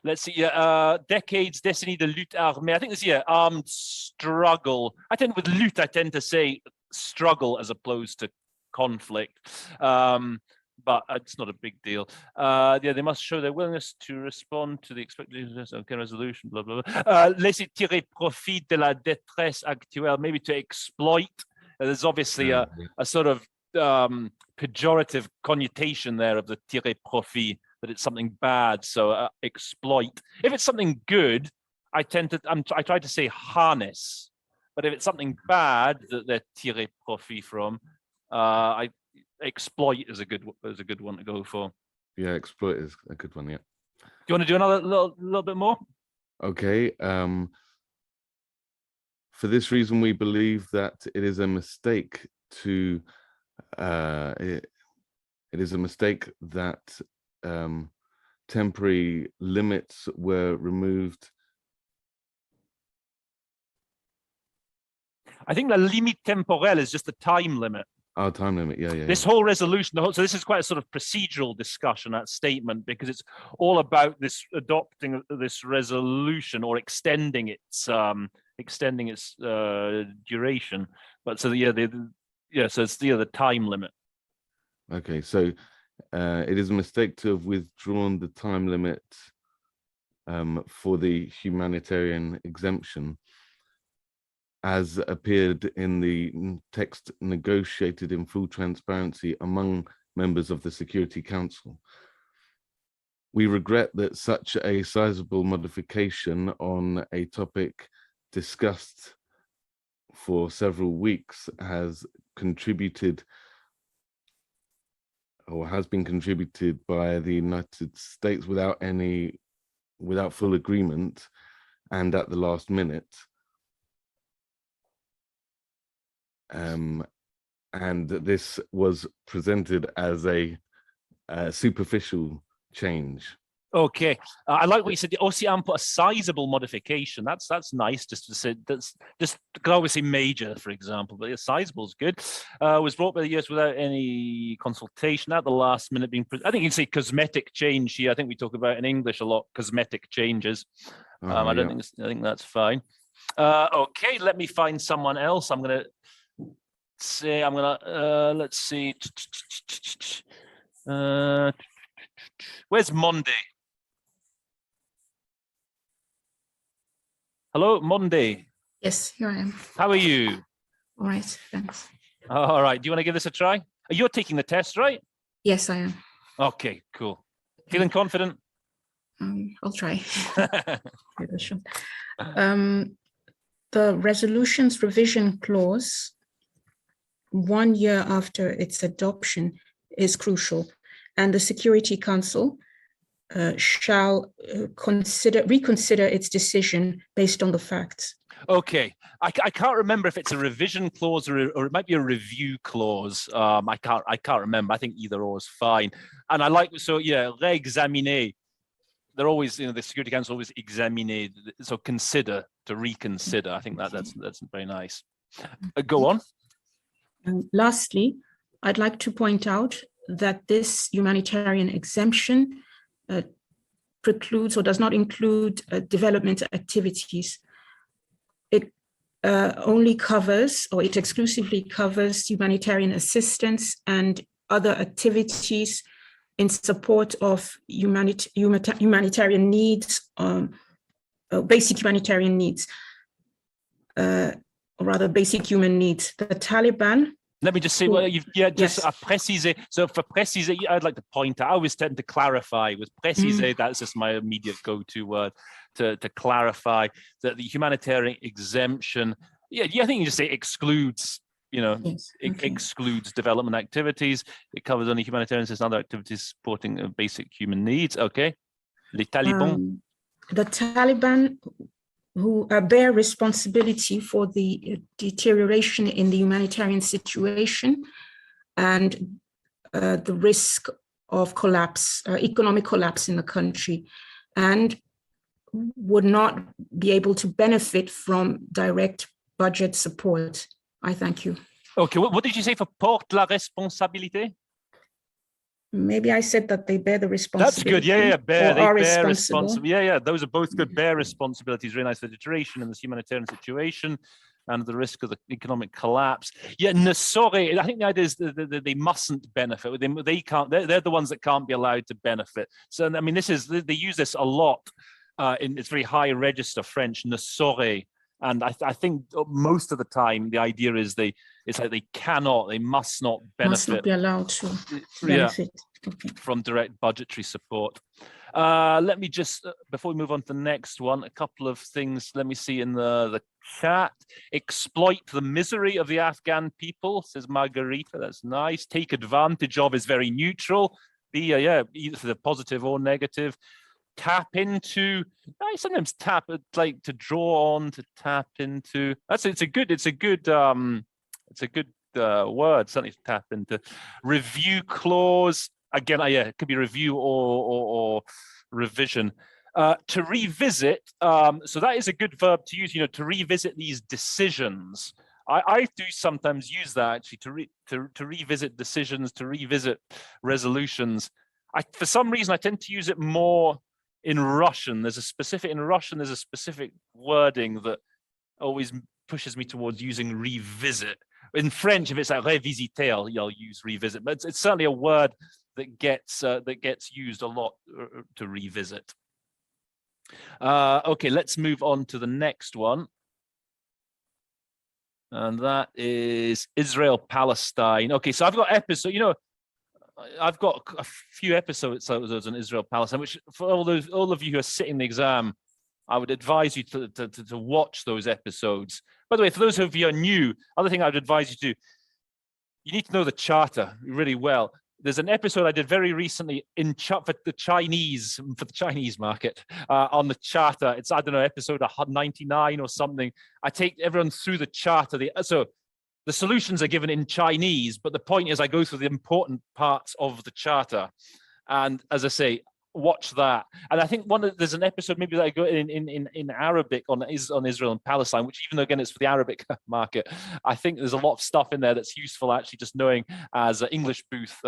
Let's see, decades, décennies de lutte armée. I think this armed struggle. With lutte, I tend to say struggle as opposed to conflict. But it's not a big deal. They must show their willingness to respond to the expectations of resolution, blah, blah, blah. Laisser tirer profit de la détresse actuelle, maybe to exploit. There's obviously a sort of pejorative connotation there of the tirer profit, that it's something bad, so exploit. If it's something good, I try to say harness. But if it's something bad that they're tirer profit from, exploit is a good one to go for. Yeah, exploit is a good one. Yeah. Do you want to do another little bit more? Okay. For this reason, we believe that it is a mistake to. It is a mistake that temporary limits were removed. I think the limite temporelle is just the time limit. Oh, time limit, yeah. This whole resolution, so this is quite a sort of procedural discussion, that statement, because it's all about this adopting this resolution or extending its duration. But so so it's the time limit. Okay, so it is a mistake to have withdrawn the time limit for the humanitarian exemption, as appeared in the text negotiated in full transparency among members of the Security Council. We regret that such a sizable modification on a topic discussed for several weeks has been contributed by the United States without full agreement and at the last minute. And this was presented as a superficial change. Okay, I like what you said. Aussi put a sizable modification. That's nice. Just to say that's just could obviously major, for example, but sizable is good. Was brought by the US without any consultation at the last minute. I think you can say cosmetic change here. I think we talk about in English a lot cosmetic changes. I think that's fine. Okay, let me find someone else. Let's see. Where's Monday? Hello, Monday. Yes, here I am. How are you? All right, thanks. All right. Do you want to give this a try? You're taking the test, right? Yes, I am. Okay, cool. Feeling confident? I'll try. The resolution's revision clause, 1 year after its adoption, is crucial, and the Security Council shall reconsider its decision based on the facts. Okay, I can't remember if it's a revision clause or it might be a review clause. I can't remember. I think either or is fine. And I like, so yeah, réexaminer. They're always, the Security Council always examiner. So consider, to reconsider. I think that's very nice. Go on. Lastly, I'd like to point out that this humanitarian exemption precludes or does not include development activities. It only covers, or it exclusively covers, humanitarian assistance and other activities in support of humanitarian needs, basic humanitarian needs, or rather basic human needs. The Taliban. Let me just say, préciser. So for préciser, I'd like to point out, I always tend to clarify with préciser, that's just my immediate go-to word, to clarify that the humanitarian exemption, I think you just say excludes, excludes development activities. It covers only humanitarian and other activities supporting basic human needs. Okay. Les Taliban. The Taliban, who bear responsibility for the deterioration in the humanitarian situation and the risk of collapse, economic collapse in the country, and would not be able to benefit from direct budget support. I thank you. Okay, what did you say for porte la responsabilité? Maybe I said that they bear the responsibility. That's good. Bear, they are bear responsible. Those are both good. Bear responsibilities. Really nice for the deterioration in this humanitarian situation and the risk of the economic collapse. Yeah, ne saurait. I think the idea is that they mustn't benefit. They can't. They're the ones that can't be allowed to benefit. So I mean, they use this a lot in its very high register French. Ne saurait. And I think most of the time the idea is it's like they must not benefit. Must not be allowed to benefit from direct budgetary support. Let me just, before we move on to the next one, a couple of things. Let me see in the chat. Exploit the misery of the Afghan people, says Margarita. That's nice. Take advantage of is very neutral. Be either for the positive or negative. Tap into. I sometimes tap, like to draw on, to tap into. It's a good word, something to tap into. Review clause. Again, it could be review or revision. To revisit. So that is a good verb to use. To revisit these decisions. I do sometimes use that actually to revisit decisions, to revisit resolutions. For some reason, I tend to use it more in Russian. There's a specific wording that always pushes me towards using revisit. In French, if it's like revisiter, I'll use revisit, but it's certainly a word that gets used a lot to revisit. Okay, let's move on to the next one. And that is Israel-Palestine. Okay, so I've got I've got a few episodes on Israel-Palestine, which for all of you who are sitting the exam, I would advise you to watch those episodes. By the way, for those of you who are new, other thing I would advise you to do, you need to know the Charter really well. There's an episode I did very recently for the Chinese market on the Charter. It's, I don't know, episode 99 or something. I take everyone through the Charter. So the solutions are given in Chinese, but the point is I go through the important parts of the Charter. And as I say, watch that. And I think there's an episode maybe that I go in Arabic on Israel and Palestine, which even though again it's for the Arabic market, I think there's a lot of stuff in there that's useful actually just knowing as English booth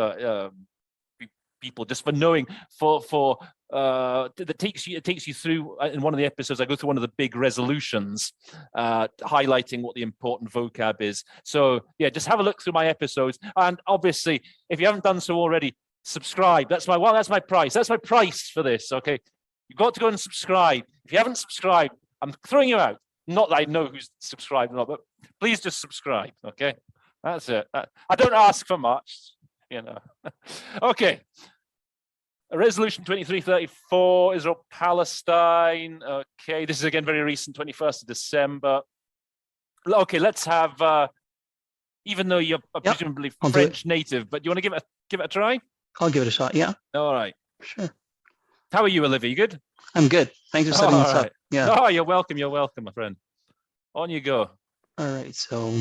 people, just for knowing it takes you through. In one of the episodes I go through one of the big resolutions highlighting what the important vocab is. So yeah, just have a look through my episodes, and obviously if you haven't done so already, subscribe. That's my price. That's my price for this. Okay, you've got to go and subscribe. If you haven't subscribed, I'm throwing you out. Not that I know who's subscribed or not, but please just subscribe. Okay, that's it. I don't ask for much, Okay. Resolution 2334, Israel-Palestine. Okay, this is again very recent, 21st of December. Okay, let's have. Even though you're presumably French native, but you want to give it a try? I'll give it a shot. Yeah. All right. Sure. How are you, Olivia? You good? I'm good. Thanks for setting this up. Yeah. Oh, you're welcome. You're welcome, my friend. On you go. All right, so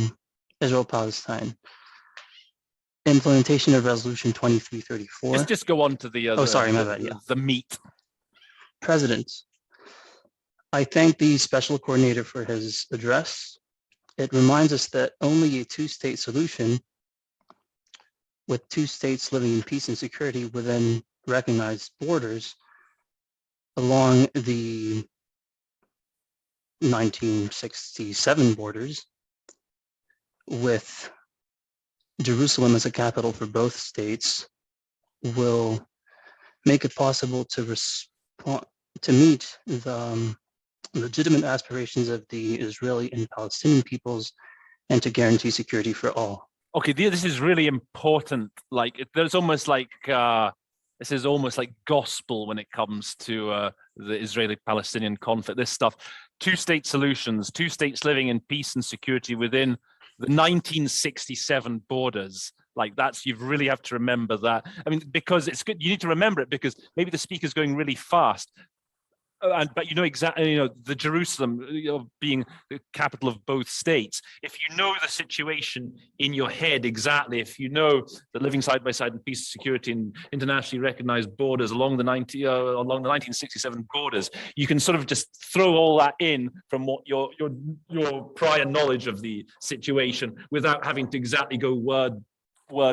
Israel-Palestine. Implementation of Resolution 2334. Just go on to the Oh, sorry, my bad, yeah. the meat. President, I thank the Special Coordinator for his address. It reminds us that only a two-state solution with two states living in peace and security within recognized borders along the 1967 borders, with Jerusalem as a capital for both states, will make it possible to respond to meet the legitimate aspirations of the Israeli and Palestinian peoples and to guarantee security for all. Okay, this is really important. Like, there's almost like this is almost like gospel when it comes to the Israeli-Palestinian conflict. This stuff, two-state solutions, two states living in peace and security within the 1967 borders. Like, that's, you really have to remember that. I mean, because it's good, you need to remember it because maybe the speaker's going really fast. But you know exactly, you know, the Jerusalem, you know, being the capital of both states. If you know the situation in your head exactly, if you know that living side by side in peace and security and internationally recognized borders along the 1967 borders, you can sort of just throw all that in from what your prior knowledge of the situation without having to exactly go word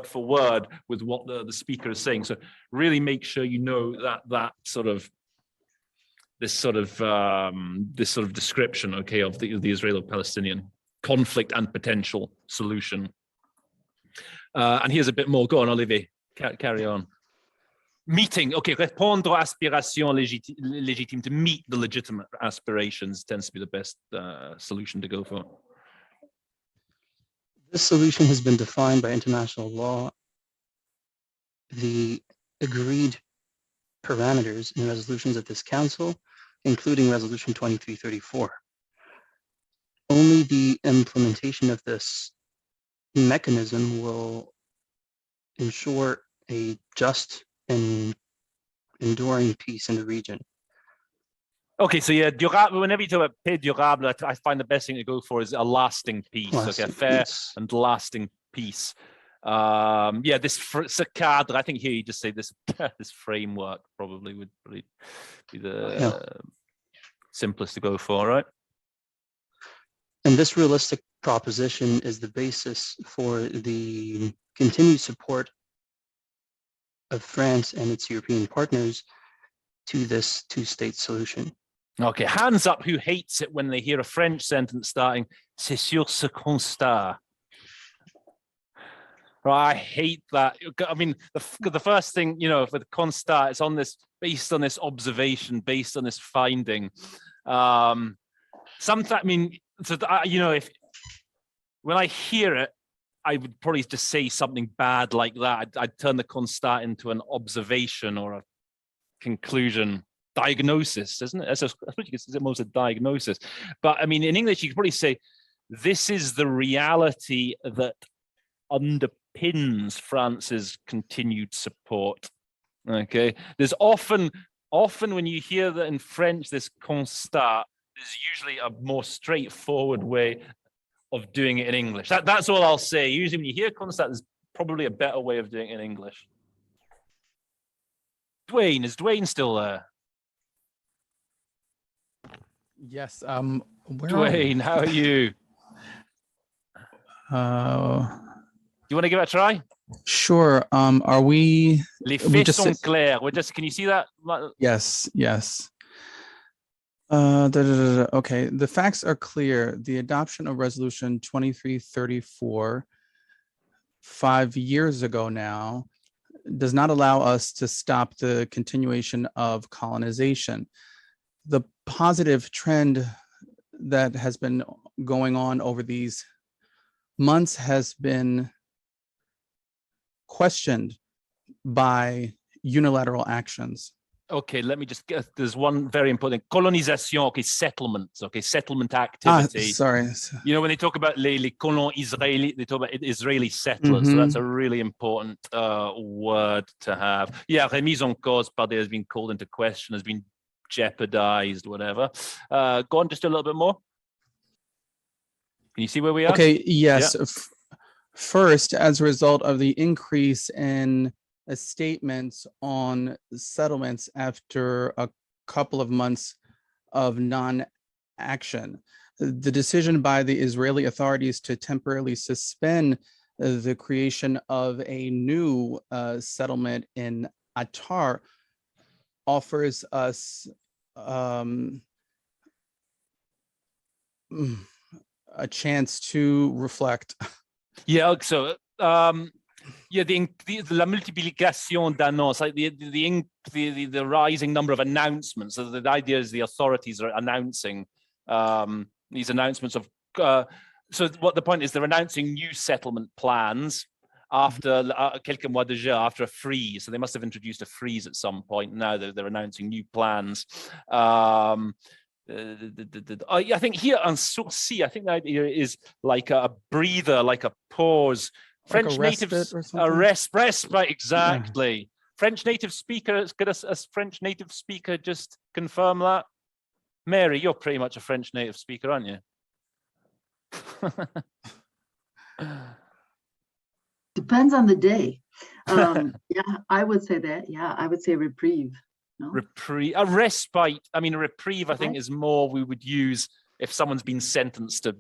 for word with what the speaker is saying. So really make sure you know that sort of this sort of description, okay, of the Israeli-Palestinian conflict and potential solution. And here's a bit more. Go on, Olivier. Carry on. Meeting, okay, répondre aux aspirations légitimes, to meet the legitimate aspirations tends to be the best solution to go for. This solution has been defined by international law. The agreed parameters and resolutions of this council, including resolution 2334. Only the implementation of this mechanism will ensure a just and enduring peace in the region. Okay, so yeah, durable, whenever you talk about paix durable, I find the best thing to go for is a lasting peace, okay, a fair and lasting peace. Yeah, this cadre, I think here you just say this this framework probably would be the simplest to go for, right? And this realistic proposition is the basis for the continued support of France and its European partners to this two-state solution. Okay, hands up who hates it when they hear a French sentence starting, c'est sur ce constat. I hate that. I mean, the first thing, you know, for the constat, it's on this, based on this observation, based on this finding. Sometimes, I mean, so you know, when I hear it, I would probably just say something bad like that. I'd turn the constat into an observation or a conclusion, diagnosis, isn't it? I suppose it's almost a diagnosis. But I mean, in English, you could probably say, this is the reality that underpins France's continued support. Okay, there's often when you hear that in French, this constat, there's usually a more straightforward way of doing it in English. That's all I'll say. Usually when you hear constat, there's probably a better way of doing it in English. Dwayne, is Dwayne still there? Yes. Dwayne, how are you? Do you want to give it a try? Sure. Are we? Les faits sont clairs. Can you see that? Yes. Yes. Okay. The facts are clear. The adoption of Resolution 2334 5 years ago now does not allow us to stop the continuation of colonization. The positive trend that has been going on over these months has been questioned by unilateral actions. Okay, let me just get, there's one very important, colonisation, okay, settlements, okay, settlement activity. Sorry. You know, when they talk about les colons Israeli, they talk about Israeli settlers, so that's a really important word to have. Yeah, remise en cause, pardon, has been called into question, has been jeopardized, whatever. Go on, just a little bit more. Can you see where we are? Okay, yes. Yeah. First, as a result of the increase in statements on settlements after a couple of months of non-action, the decision by the Israeli authorities to temporarily suspend the creation of a new settlement in Attar offers us a chance to reflect. Yeah, so la multiplication d'annonces, like the rising number of announcements. So the idea is the authorities are announcing these announcements of. So what the point is, they're announcing new settlement plans after quelques mois déjà, after a freeze. So they must have introduced a freeze at some point. Now they're announcing new plans. I think here on sourcil, I think the idea is like a breather, like a pause. Like French a native, respite or something? respite, exactly. Yeah. French native speaker, could a French native speaker just confirm that? Mary, you're pretty much a French native speaker, aren't you? Depends on the day. Yeah, I would say that. Yeah, I would say reprieve. No? Reprieve, a respite. I mean, a reprieve, I think, is more we would use if someone's been sentenced to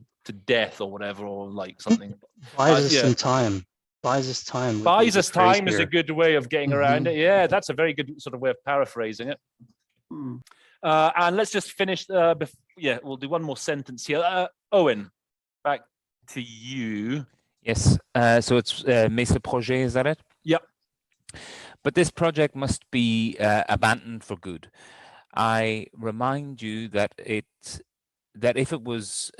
death or whatever, or like something. Buys us some time. Buys us time. Buys us time is a good way of getting around it. Yeah, that's a very good sort of way of paraphrasing it. And let's just finish. Yeah, we'll do one more sentence here. Owen, back to you. Yes. So it's mais ce projet, is that it? Yeah. But this project must be abandoned for good. I remind you that if it was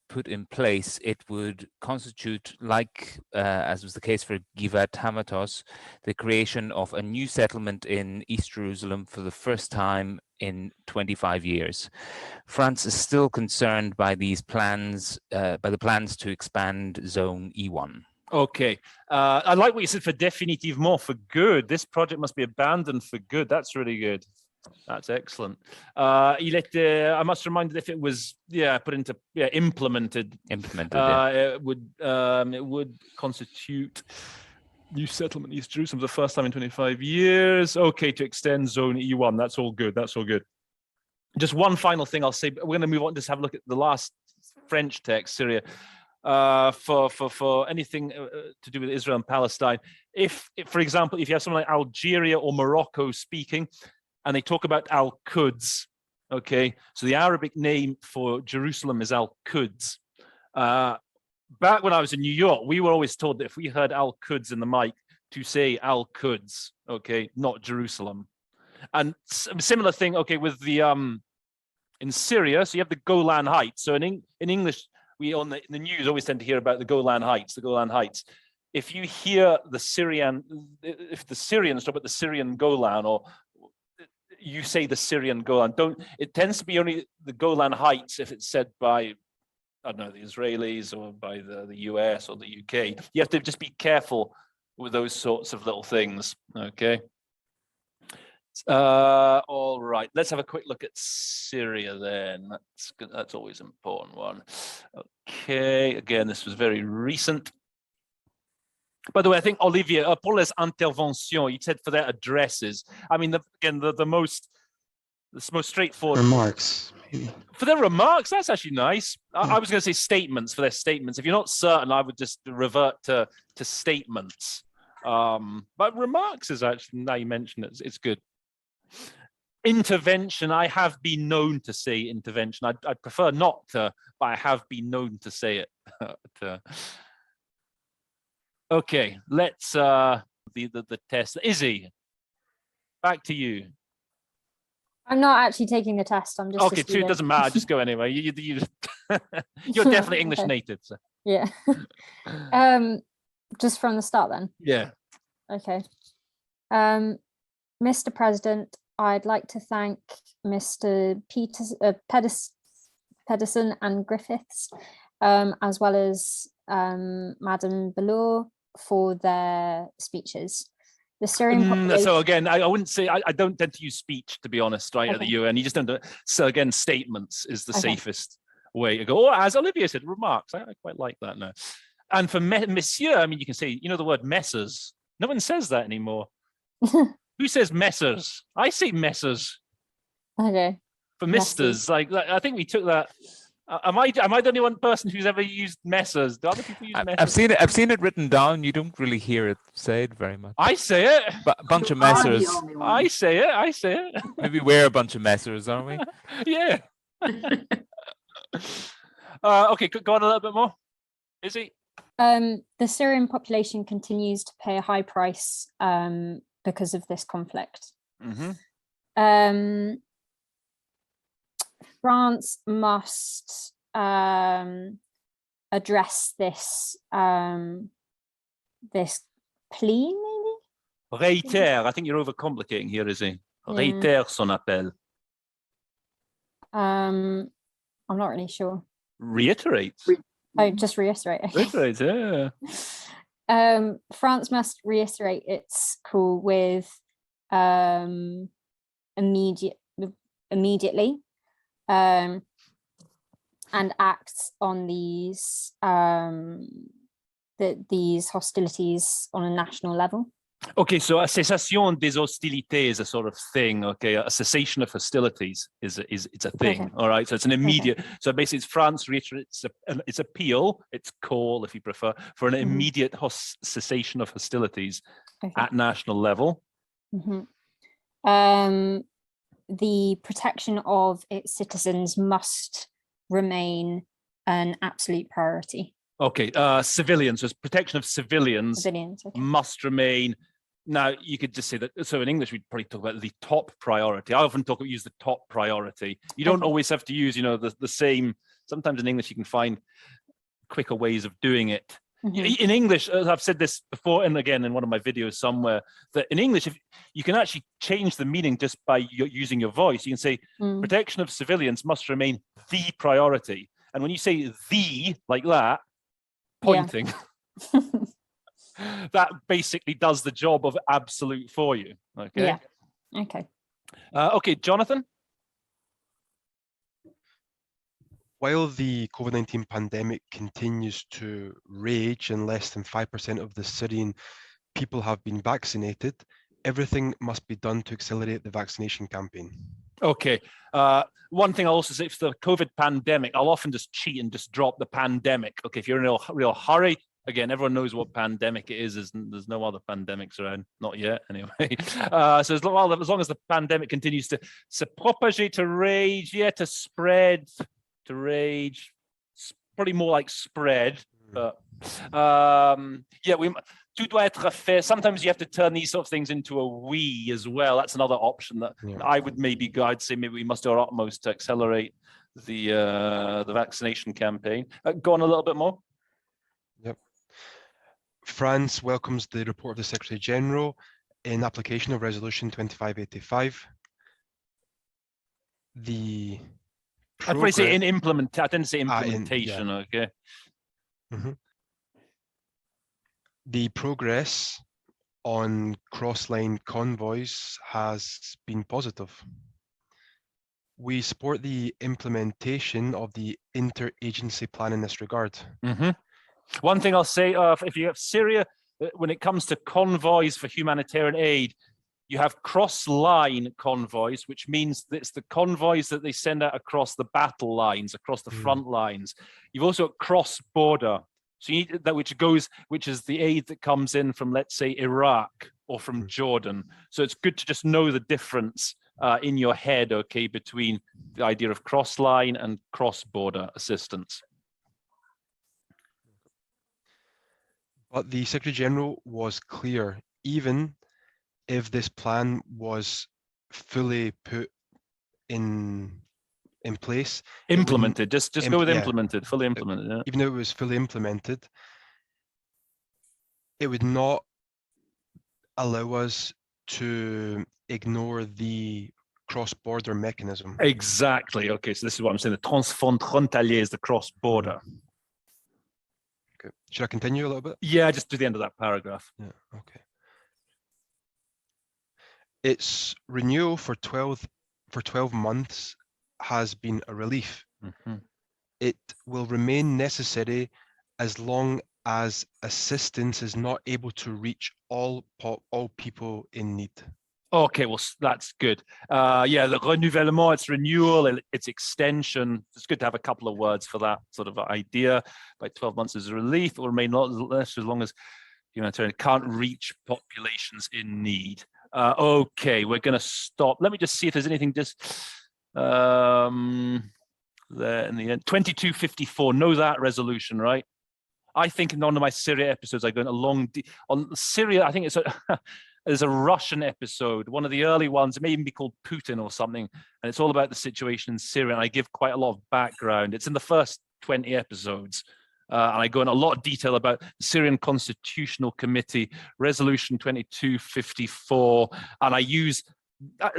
put in place, it would constitute, like as was the case for Givat Hamatos, the creation of a new settlement in East Jerusalem for the first time in 25 years. France is still concerned by these plans, by the plans to expand Zone E1. Okay. I like what you said for définitivement, for good. This project must be abandoned for good. That's really good. That's excellent. I must remind that if it was put into implemented, it would constitute new settlement East Jerusalem for the first time in 25 years. Okay, to extend Zone E1. That's all good. That's all good. Just one final thing I'll say. We're going to move on. Just have a look at the last French text, Syria. For anything to do with Israel and Palestine, if for example, if you have someone like Algeria or Morocco speaking, and they talk about Al-Quds, okay, so the Arabic name for Jerusalem is Al-Quds. Back when I was in New York, we were always told that if we heard Al-Quds in the mic, to say Al-Quds, okay, not Jerusalem. And similar thing, okay, with the in Syria, so you have the Golan Heights. So in English, we on the news always tend to hear about the Golan Heights, If you hear if the Syrians talk about the Syrian Golan, or you say the Syrian Golan, it tends to be only the Golan Heights if it's said by, I don't know, the Israelis or by the US or the UK. You have to just be careful with those sorts of little things, okay? All right, let's have a quick look at Syria then. That's always an important one. Okay, again, this was very recent. By the way, I think Olivier, pour les interventions, you said for their addresses. I mean, the most straightforward remarks. Maybe. For their remarks, that's actually nice. I was going to say statements for their statements. If you're not certain, I would just revert to statements. But remarks is actually, now you mention it, it's good. Intervention, I have been known to say intervention. I'd prefer not to, but I have been known to say it. Okay, let's the test. Izzy, back to you. I'm not actually taking the test. I'm just okay. It doesn't matter. Just go anyway. You're definitely English native. So. Yeah. Just from the start then. Yeah. Okay. Mr. President, I'd like to thank Mr. Pedersen and Griffiths, as well as Madam Belor for their speeches. The Syrian population... So again, I wouldn't say, I don't tend to use speech, to be honest, right, at the UN. You just don't do it. So again, statements is the safest. way to go. Or as Olivia said, remarks. I quite like that now. And for monsieur, I mean, you can say, you know, the word messers. No one says that anymore. Who says messers? I say messers. Okay. For misters, like I think we took that. Am I the only one person who's ever used messers? Do other people use messers? I've seen it written down. You don't really hear it said very much. I say it. But a bunch of You are the messers. only one. I say it. I say it. Maybe we're a bunch of messers, aren't we? Yeah. Okay, go on a little bit more. Is he? The Syrian population continues to pay a high price because of this conflict. Mm-hmm. France must address this this plea, maybe? Réitère. I think you're overcomplicating here, is he? Réitère son appel. I'm not really sure. Reiterate. Oh, just reiterate. Okay. Reiterate, yeah. France must reiterate its call with immediately and acts on these these hostilities on a national level. Okay, so a cessation des hostilités is a sort of thing. Okay, a cessation of hostilities is it's a thing. Okay. All right, so it's an immediate. So basically, it's France reiterates its appeal, its call, if you prefer, for an immediate cessation of hostilities at national level. The protection of its citizens must remain an absolute priority. Okay, civilians. So protection of civilians must remain. Now, you could just say that. So in English, we'd probably talk about the top priority. I often use the top priority. You don't always have to use, the same. Sometimes in English, you can find quicker ways of doing it. In English, as I've said this before and again in one of my videos somewhere, that in English, if you can actually change the meaning just by using your voice. You can say protection of civilians must remain the priority. And when you say the like that, pointing, that basically does the job of absolute for you. Okay. Yeah. Okay. Okay, Jonathan. While the COVID-19 pandemic continues to rage and less than 5% of the Syrian people have been vaccinated, everything must be done to accelerate the vaccination campaign. Okay. One thing I'll also say for the COVID pandemic, I'll often just cheat and just drop the pandemic. Okay, if you're in a real hurry, again, everyone knows what pandemic it is. There's no other pandemics around, not yet, anyway. So as long as the pandemic continues to se propager, to rage, to spread, to rage, probably more like spread. Tout doit être fait. Sometimes you have to turn these sort of things into a we as well. That's another option that I'd say maybe we must do our utmost to accelerate the vaccination campaign. Go on a little bit more. Yep. France welcomes the report of the Secretary General in application of Resolution 2585. I'd probably say in implement. I didn't say implementation. Okay. The progress on cross-line convoys has been positive. We support the implementation of the interagency plan in this regard. One thing I'll say, if you have Syria, when it comes to convoys for humanitarian aid, you have cross-line convoys, which means that it's the convoys that they send out across the battle lines, across the front lines. You've also got cross-border. So you need that, which is the aid that comes in from, let's say, Iraq or from Jordan. So it's good to just know the difference in your head, okay, between the idea of cross-line and cross-border assistance. But the Secretary General was clear, even if this plan was fully put in place, implemented, just go with implemented, fully implemented. Yeah. Even though it was fully implemented, it would not allow us to ignore the cross-border mechanism. Exactly. Okay, so this is what I'm saying. The transfrontalier is the cross-border. Okay. Should I continue a little bit? Yeah, just to the end of that paragraph. Yeah. Okay. Its renewal for 12 months has been a relief. will remain necessary as long as assistance is not able to reach all people in need. Okay, well, that's good. Yeah, the renouvellement, it's renewal, it's extension. It's good to have a couple of words for that sort of idea. By 12 months as a relief, it will remain less as long as humanitarian can't reach populations in need. Okay, we're going to stop. Let me just see if there's anything just there in the end. 2254, know that resolution, right? I think in one of my Syria episodes, I go into on Syria. I think it's there's a Russian episode, one of the early ones. It may even be called Putin or something, and it's all about the situation in Syria. And I give quite a lot of background. It's in the first 20 episodes, and I go in a lot of detail about the Syrian Constitutional Committee, Resolution 2254, and I use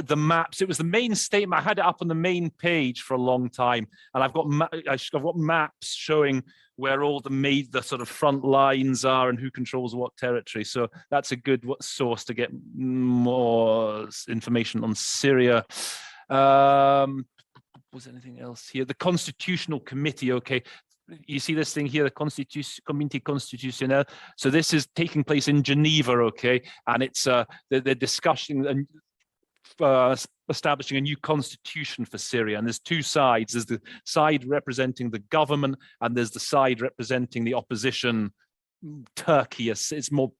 the maps. It was the main statement. I had it up on the main page for a long time, and I've got maps showing where all the sort of front lines are and who controls what territory. So that's a good source to get more information on Syria. Was there anything else here? The Constitutional Committee. Okay, you see this thing here, the Comité Constitutionnel. So this is taking place in Geneva. Okay, and it's they're discussing and establishing a new constitution for Syria. And there's two sides. There's the side representing the government, and there's the side representing the opposition, Turkey. It's more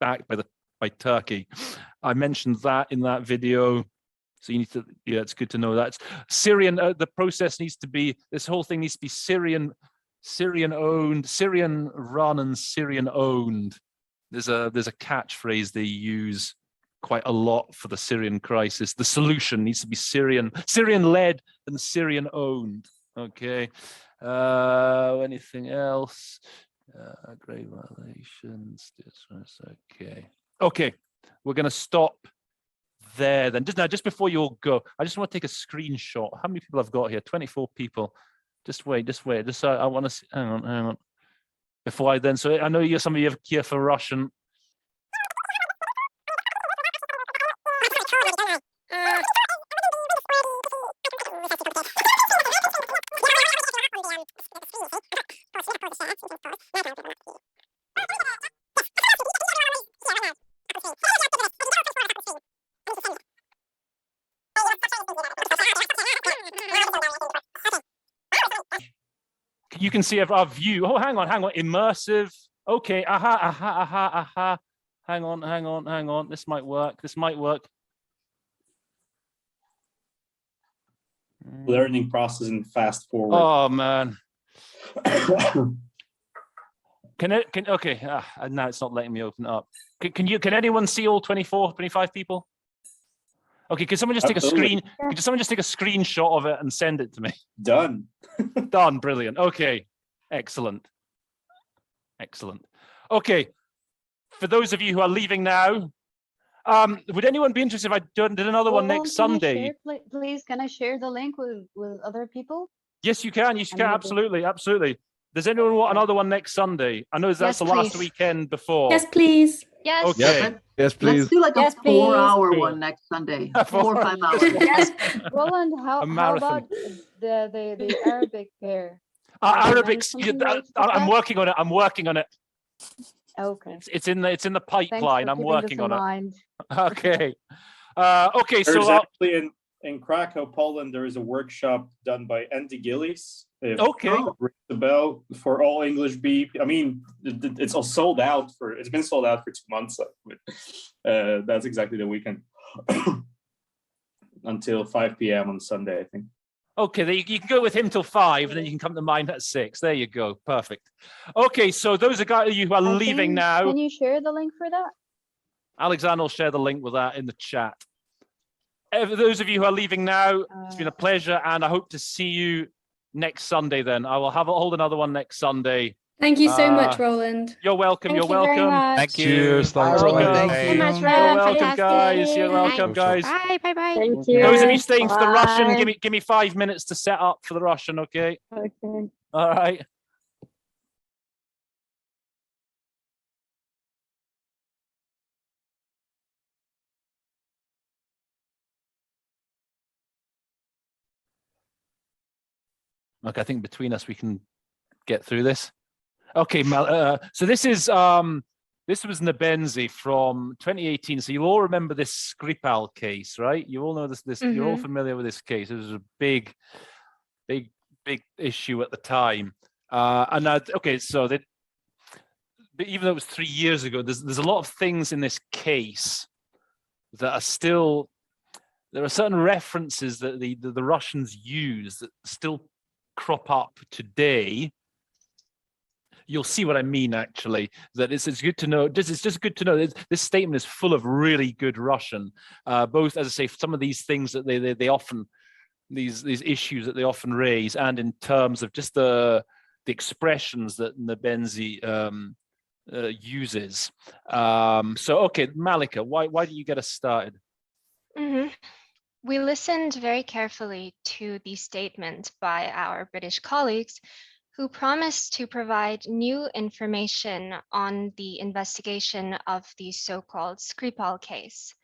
backed by Turkey. I mentioned that in that video. So you need to, yeah, it's good to know that. Syrian, the process needs to be, this whole thing needs to be Syrian owned, Syrian run and Syrian owned. There's a catchphrase they use quite a lot for the Syrian crisis. The solution needs to be Syrian led and Syrian owned. Okay. Anything else? Grave violations. Okay. Okay. We're going to stop there then. Just before you all go, I just want to take a screenshot. How many people I've got here? 24 people. Just wait. I want to see. Hang on. Before I then, so I know some of you have here for Russian. You can see our view. Oh, hang on. Immersive. Okay. Aha. Hang on. This might work. Learning process and fast forward. Oh man. Okay. Now it's not letting me open it up. Can anyone see all 24, 25 people? Okay, can someone just take a screen? Can someone just take a screenshot of it and send it to me? Done. Done. Brilliant. Okay. Excellent. Okay. For those of you who are leaving now, would anyone be interested if I did another one next Sunday? Please, can I share the link with other people? Yes, you can. Absolutely. Does anyone want another one next Sunday? I know that's the last weekend before. Yes, please. Yes. Okay. Yes, please. Let's do like a 4-hour one next Sunday. 4 or 5 hours. Yes. Roland, how marathon. about the Arabic pair? Arabics. I'm working on it. Okay. It's in the pipeline. I'm working on it. Okay. Okay. There's So actually in Krakow, Poland, there is a workshop done by Andy Gillies. Okay. Rings the bell for all English BP. I mean, it's all sold out it's been sold out for 2 months. That's exactly the weekend until 5 p.m. on Sunday, I think. Okay, you can go with him till 5, and then you can come to mine at 6. There you go. Perfect. Okay, so those are guys you who are leaving now. Can you share the link for that? Alexander will share the link with that in the chat. For those of you who are leaving now, it's been a pleasure, and I hope to see you next Sunday then. I will hold another one next Sunday. Thank you so much, Roland. You're welcome. Thank you're you very welcome. much. Thank you. Cheers. Thanks. You're Bye. welcome. Much, You're Roland. welcome, guys. You're welcome, guys. Bye. Thank you. Those of you staying for the Russian, Bye. give me 5 minutes to set up for the Russian, okay? Okay. All right. Look, I think between us we can get through this. Okay, so this is this was Nebenzi from 2018. So you all remember this Skripal case, right? You all know this. You're all familiar with this case. It was a big issue at the time. And okay, so that even though it was 3 years ago, there's a lot of things in this case that are still. There are certain references that the Russians use that still crop up today. You'll see what I mean, actually, that it's good to know. It's just good to know this statement is full of really good Russian, both, as I say, some of these things that they often, these issues that they often raise, and in terms of just the expressions that Nebenzi uses. So, okay, Malika, why don't you get us started? We listened very carefully to the statement by our British colleagues who promised to provide new information on the investigation of the so-called Skripal case.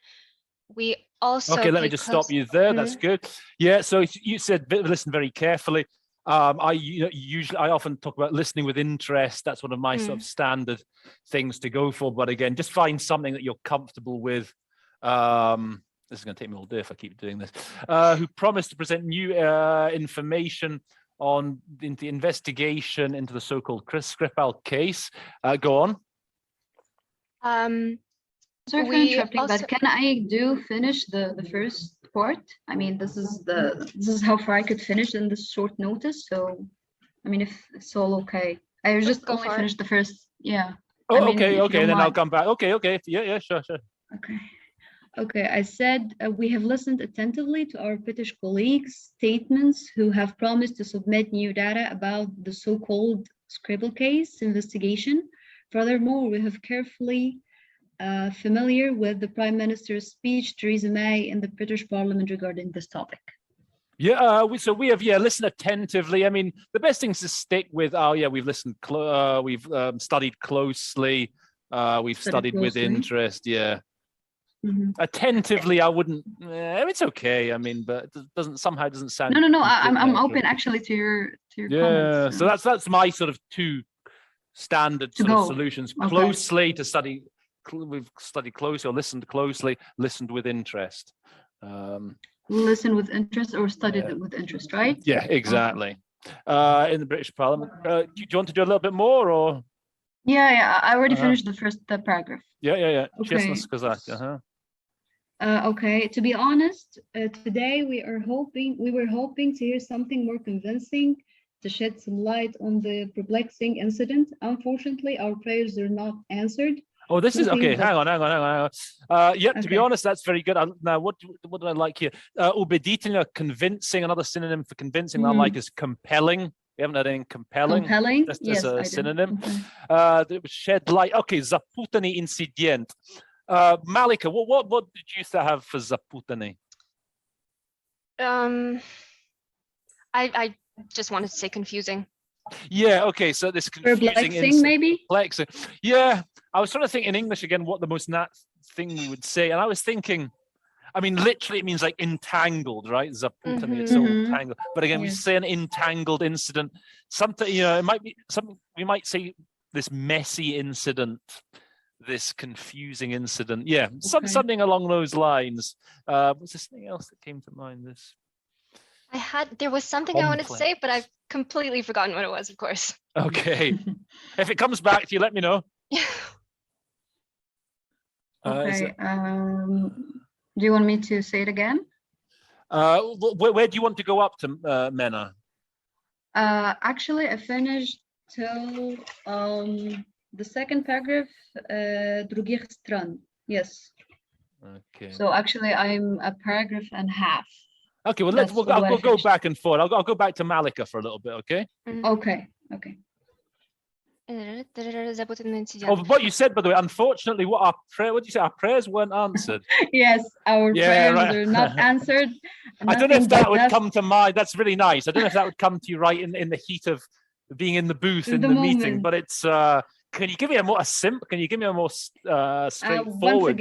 We also okay, let me just stop you there. That's good. Yeah, so you said listen very carefully. I often talk about listening with interest. That's one of my sort of standard things to go for. But again, just find something that you're comfortable with. This is going to take me all day if I keep doing this. Who promised to present new information on the investigation into the so-called Skripal case. Go on. Sorry for interrupting, but can I finish the first part? I mean, this is how far I could finish in this short notice. So, I mean, if it's all okay, I just only finished the first. Yeah. Oh, I mean, okay. Then I'll come back. Okay. Yeah, sure. Okay, I said we have listened attentively to our British colleagues' statements who have promised to submit new data about the so-called Skripal case investigation. Furthermore, we have carefully familiar with the Prime Minister's speech, Theresa May, in the British Parliament regarding this topic. Yeah, we have listened attentively. I mean, the best thing is to stick with. Oh yeah, we've listened. We've studied closely. We've studied with interest. Yeah. Attentively, I wouldn't. It's okay. I mean, but it doesn't sound. No. I'm open actually to your comments. So that's my sort of two standard sort of solutions. Okay. Closely to study. We've studied closely or listened closely. Listened with interest. Listen with interest or studied with interest, right? Yeah, exactly. In the British Parliament. Do you want to do a little bit more or? Yeah. I already finished the first paragraph. Yeah. Okay. Okay, to be honest, today we were hoping to hear something more convincing to shed some light on the perplexing incident. Unfortunately, our prayers are not answered. Oh, this is okay. Hang on. To be honest, that's very good. Now, what do I like here? Ubedительно, convincing. Another synonym for convincing I like is compelling. We haven't had anything compelling. Compelling, yes, a synonym. That shed light. Okay, zaputany incident. Malika, what did you have for zaputany? I just wanted to say confusing. Yeah, okay, so this confusing. Perplexing, maybe? Perplexing. Yeah, I was trying to think in English again what the most thing we would say, and I was thinking, I mean, literally it means like entangled, right? Zaputany, it's all entangled. But again, we say an entangled incident. Something, it might be something, we might say this messy incident, this confusing incident. Yeah, something along those lines. Was there something else that came to mind? There was something I wanted to say, but I've completely forgotten what it was, of course. Okay. If it comes back to you, let me know. Okay. Do you want me to say it again? Where do you want to go up to, Mena? Actually, I finished till the second paragraph, других стран. Yes. Okay. So actually, I'm a paragraph and a half. Okay, well, we'll go back and forth. I'll go back to Malika for a little bit, okay? Okay. Oh, what you said, by the way, unfortunately, what did you say? Our prayers weren't answered. Yes, our prayers are not answered. I don't know if that would come to mind. That's really nice. I don't know if that would come to you right in the heat of being in the booth in the meeting, but it's. Can you give me a more straightforward?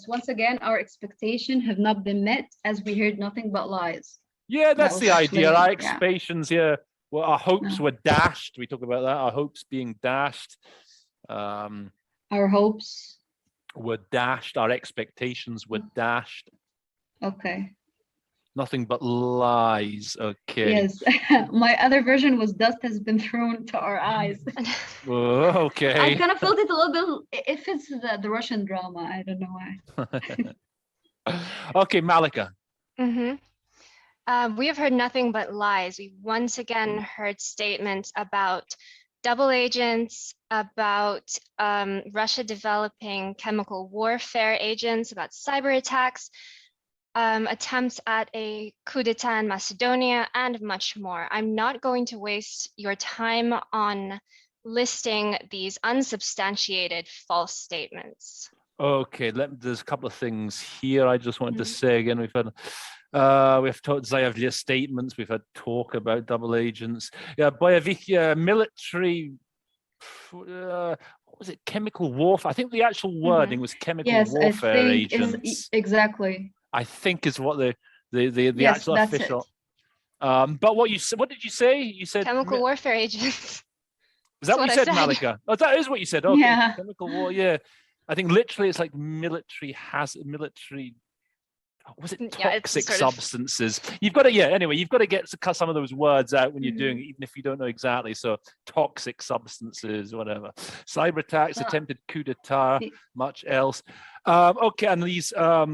Once again, our expectations have not been met as we heard nothing but lies. Yeah, that's the idea. Our expectations, Well, our hopes were dashed. We talk about that. Our hopes being dashed. Our hopes were dashed. Our expectations were dashed. Okay. Nothing but lies. Okay. Yes. My other version was dust has been thrown to our eyes. Okay. I kind of felt it a little bit. It fits the Russian drama. I don't know why. Okay, Malika. We have heard nothing but lies. We once again heard statements about double agents, about Russia developing chemical warfare agents, about cyber attacks, attempts at a coup d'etat in Macedonia, and much more. I'm not going to waste your time on listing these unsubstantiated false statements. Okay, there's a couple of things here I just wanted to say again. We've talked Zayavlia statements. We've had talk about double agents. Yeah, Boyavik military. What was it? Chemical warfare. I think the actual wording was chemical warfare agents. Exactly. I think is what the yes, actual that's official. But what did you say? You said chemical warfare agents. Is that what you said, Malika? Oh, that is what you said. Okay, yeah. Chemical war. Yeah, I think literally it's like military. Was it toxic substances? You've got to, anyway, you've got to get some of those words out when you're doing it, even if you don't know exactly. So toxic substances, whatever. Cyber attacks, attempted coup d'etat, much else. Okay, and these... I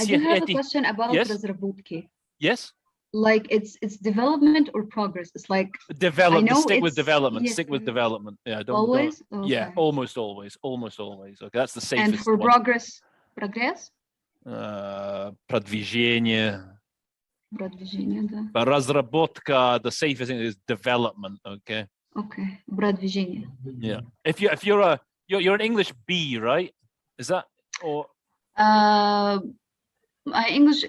do have a question about Razraboutki. Yes? Like it's development or progress? It's like... Development, stick with development, stick with development. Yeah, always? Okay. Yeah, almost always. Okay, that's the safest And for one. progress? Продвижение. Да. But разработка, the safest thing is development. Okay. Okay. Продвижение. Yeah. If you're an English B, right? Is that or? My English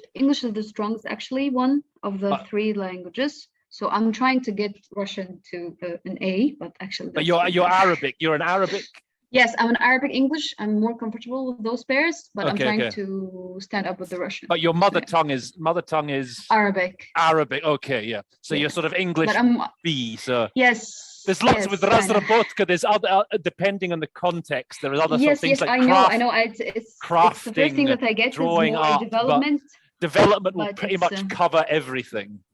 is the strongest actually one of the three languages. So I'm trying to get Russian to an A, but actually. But you're Arabic. You're an Arabic. Yes, I'm an Arabic English. I'm more comfortable with those pairs, but I'm trying to stand up with the Russian. But your mother tongue is Arabic. Arabic. Okay, yeah. So you're sort of English B. So yes. There's lots with razrabotka. There's other depending on the context. There are other sort of things like I know. It's crafting, the first thing that I get drawing is more art, development. Development will pretty much cover everything.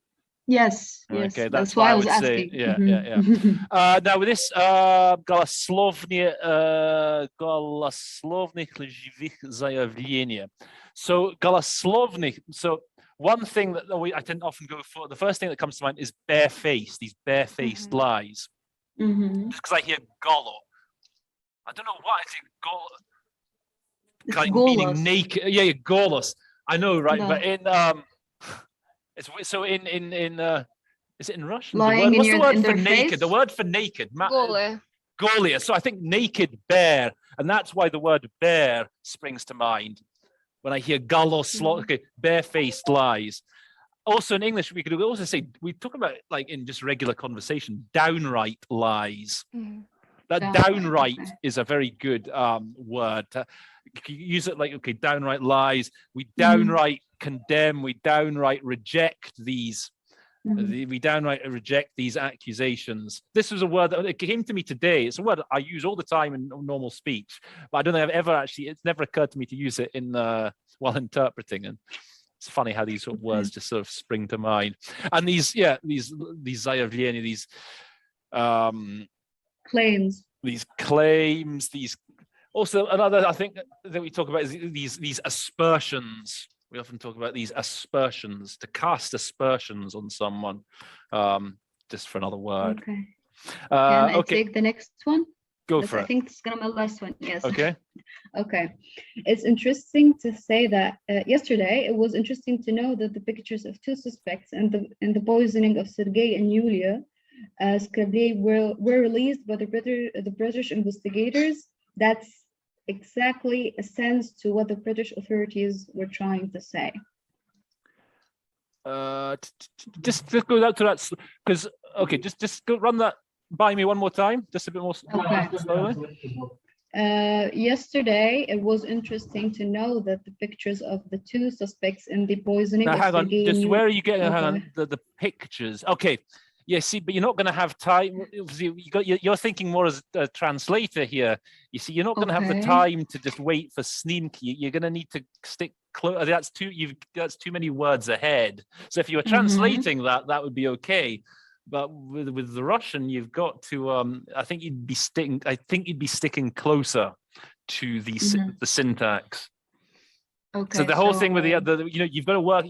Yes, okay, that's why I was asking. Yeah. Now with this голословные лживых заявления. So голословных. So one thing that I didn't often go for. The first thing that comes to mind is barefaced. These barefaced lies. Just because I hear golo, I don't know why I think golo, like meaning naked. Yeah, golos. I know, right? No. But in it's so in is it in Russian? What's the word for naked? Face? The word for naked. Golia. So I think naked bear, and that's why the word bear springs to mind when I hear galos, barefaced lies. Also in English, we could also say we talk about like in just regular conversation, downright lies. That downright is a very good word. You use it like downright lies. We downright condemn. We downright reject these. We downright reject these accusations. This was a word that it came to me today. It's a word I use all the time in normal speech, but I don't think I've ever actually. It's never occurred to me to use it in while interpreting. And it's funny how these sort of words just sort of spring to mind. And these заявления, these claims. These claims. These also another I think that we talk about is these aspersions. We often talk about these aspersions, to cast aspersions on someone, just for another word. Okay. Can I take the next one? Go for it. I think it's gonna be my last one. Yes. Okay. Okay. It's interesting to say that yesterday it was interesting to know that the pictures of two suspects and the poisoning of Sergei and Yulia Skrably were released by the British investigators. That's exactly a sense to what the British authorities were trying to say. Just go out to that because just go run that by me one more time, just a bit more slowly. Yesterday it was interesting to know that the pictures of the two suspects in the poisoning. Now hang on, just where are you getting? Hang on, the pictures. Okay, Yeah, see, but you're not going to have time. You're thinking more as a translator here. You see, you're not going to have the time to just wait for sneemki. You're going to need to stick close. That's too many words ahead. So if you were translating that would be okay. But with the Russian, you've got to. I think you'd be sticking closer to the syntax. Okay. So the whole thing with you've got to work.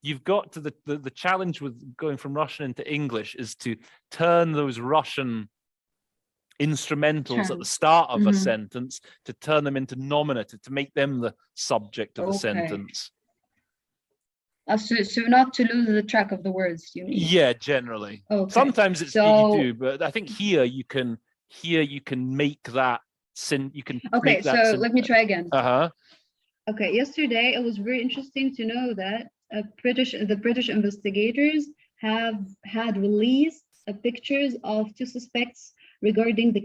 You've got to the challenge with going from Russian into English is to turn those Russian instrumentals at the start of a sentence to turn them into nominative, to make them the subject of the sentence. So not to lose the track of the words, you mean? Yeah, generally. Okay. Sometimes you do, but I think here you can make that Okay, so let me try again. Uh-huh. Okay, yesterday it was very interesting to know that the British investigators have had released pictures of two suspects regarding the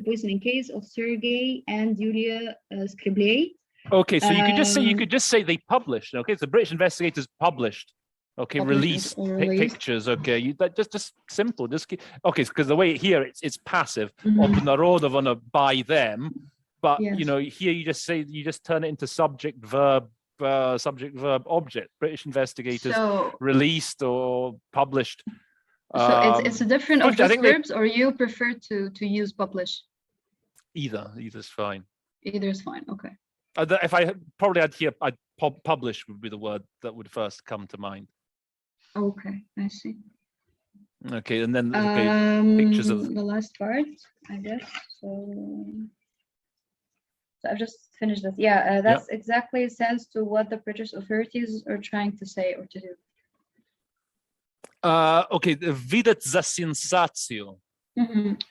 poisoning case of Sergei and Yulia Skripal. Okay, so you could just say they published. Okay, so British investigators published. Okay, released pictures. Okay, just simple. Okay, because the way here it's passive. Obnarodovano by them, but here you just turn it into subject verb object. British investigators released or published. So it's a different of just verbs, or you prefer to use publish? Either's fine. Either's fine. Okay. If I'd publish would be the word that would first come to mind. Okay, I see. Okay, and then pictures of the last part, I guess. So I've just finished this. Yeah, that's exactly sense to what the British authorities are trying to say or to do. Okay, видать за сенсацию.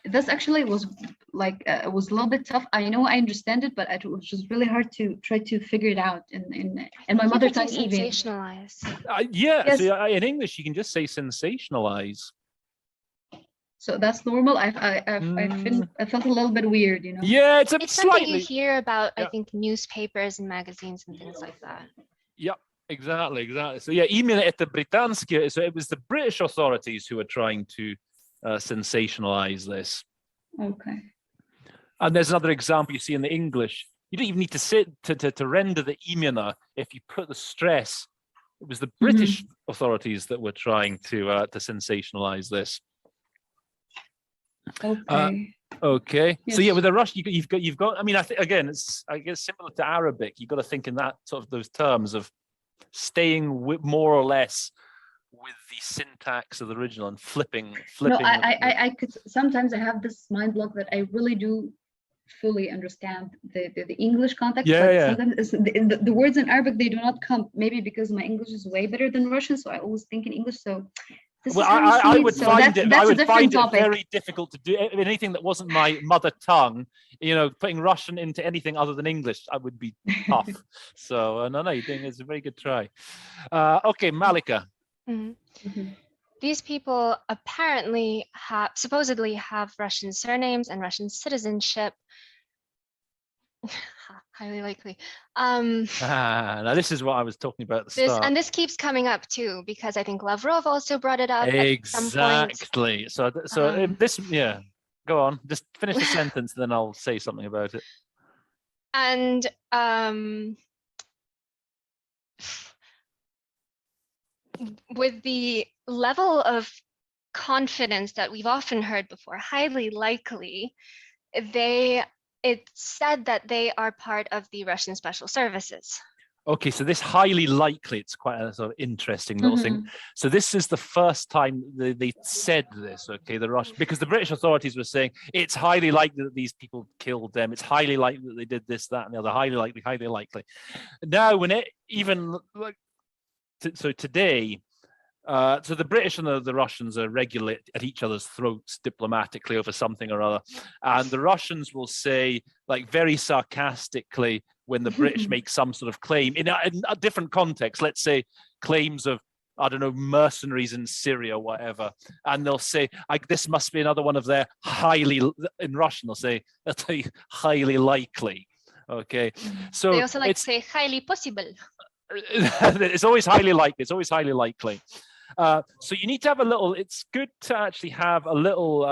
This actually was like it was a little bit tough. I know I understand it, but it was just really hard to try to figure it out in my mother tongue. Sensationalize. Yes. So in English you can just say sensationalize. So that's normal. I felt a little bit weird, you know. Yeah, it's something slightly you hear about. I think newspapers and magazines and things like that. Yep. Exactly. So yeah, именно это британские. So it was the British authorities who were trying to sensationalize this. Okay. And there's another example you see in the English. You don't even need to sit to render the imena if you put the stress. It was the British authorities that were trying to sensationalize this. Okay. Okay. Yes. So yeah, with the Russian, you've got. I mean, I think again, I guess similar to Arabic. You've got to think in that sort of those terms of staying with more or less with the syntax of the original and flipping. No, I could sometimes I have this mind block that I really do fully understand the English context. Sometimes the words in Arabic, they do not come. Maybe because my English is way better than Russian, so I always think in English. So this I would find it topic. Very difficult to do anything that wasn't my mother tongue. You know, putting Russian into anything other than English, I would be tough. So no, you're doing it's a very good try. Okay, Malika. These people apparently supposedly have Russian surnames and Russian citizenship. Highly likely. Now this is what I was talking about at the start. And this keeps coming up too, because I think Lavrov also brought it up at some point. Exactly. So this, yeah. Go on. Just finish the sentence, then I'll say something about it. And with the level of confidence that we've often heard before, highly likely, it's said that they are part of the Russian special services. Okay, so this highly likely, it's quite a sort of interesting little thing. So this is the first time they said this, okay, because the British authorities were saying it's highly likely that these people killed them. It's highly likely that they did this, that, and the other. Highly likely. Now, so today, so the British and the Russians are regularly at each other's throats diplomatically over something or other. And the Russians will say, like very sarcastically, when the British make some sort of claim in a different context, let's say claims of, I don't know, mercenaries in Syria or whatever. And they'll say, this must be another one of their in Russian, they'll say, highly likely. Okay. So they also like to say highly possible. It's always highly likely. So you need to have a little, it's good to actually have a little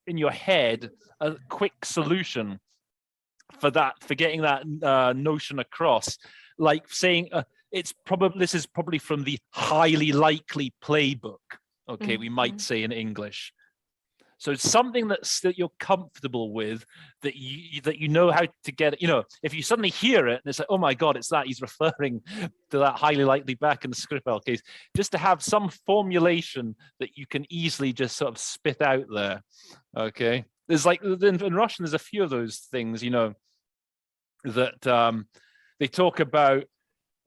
in your head, a quick solution for that, for getting that notion across. Like saying, this is probably from the highly likely playbook, okay, we might say in English. So it's something that you're comfortable with, that you know how to get it. You know, if you suddenly hear it and it's like, oh my God, it's that, he's referring to that highly likely back in the Skripal case, just to have some formulation that you can easily just sort of spit out there. Okay. There's like, in Russian, there's a few of those things, you know, that they talk about.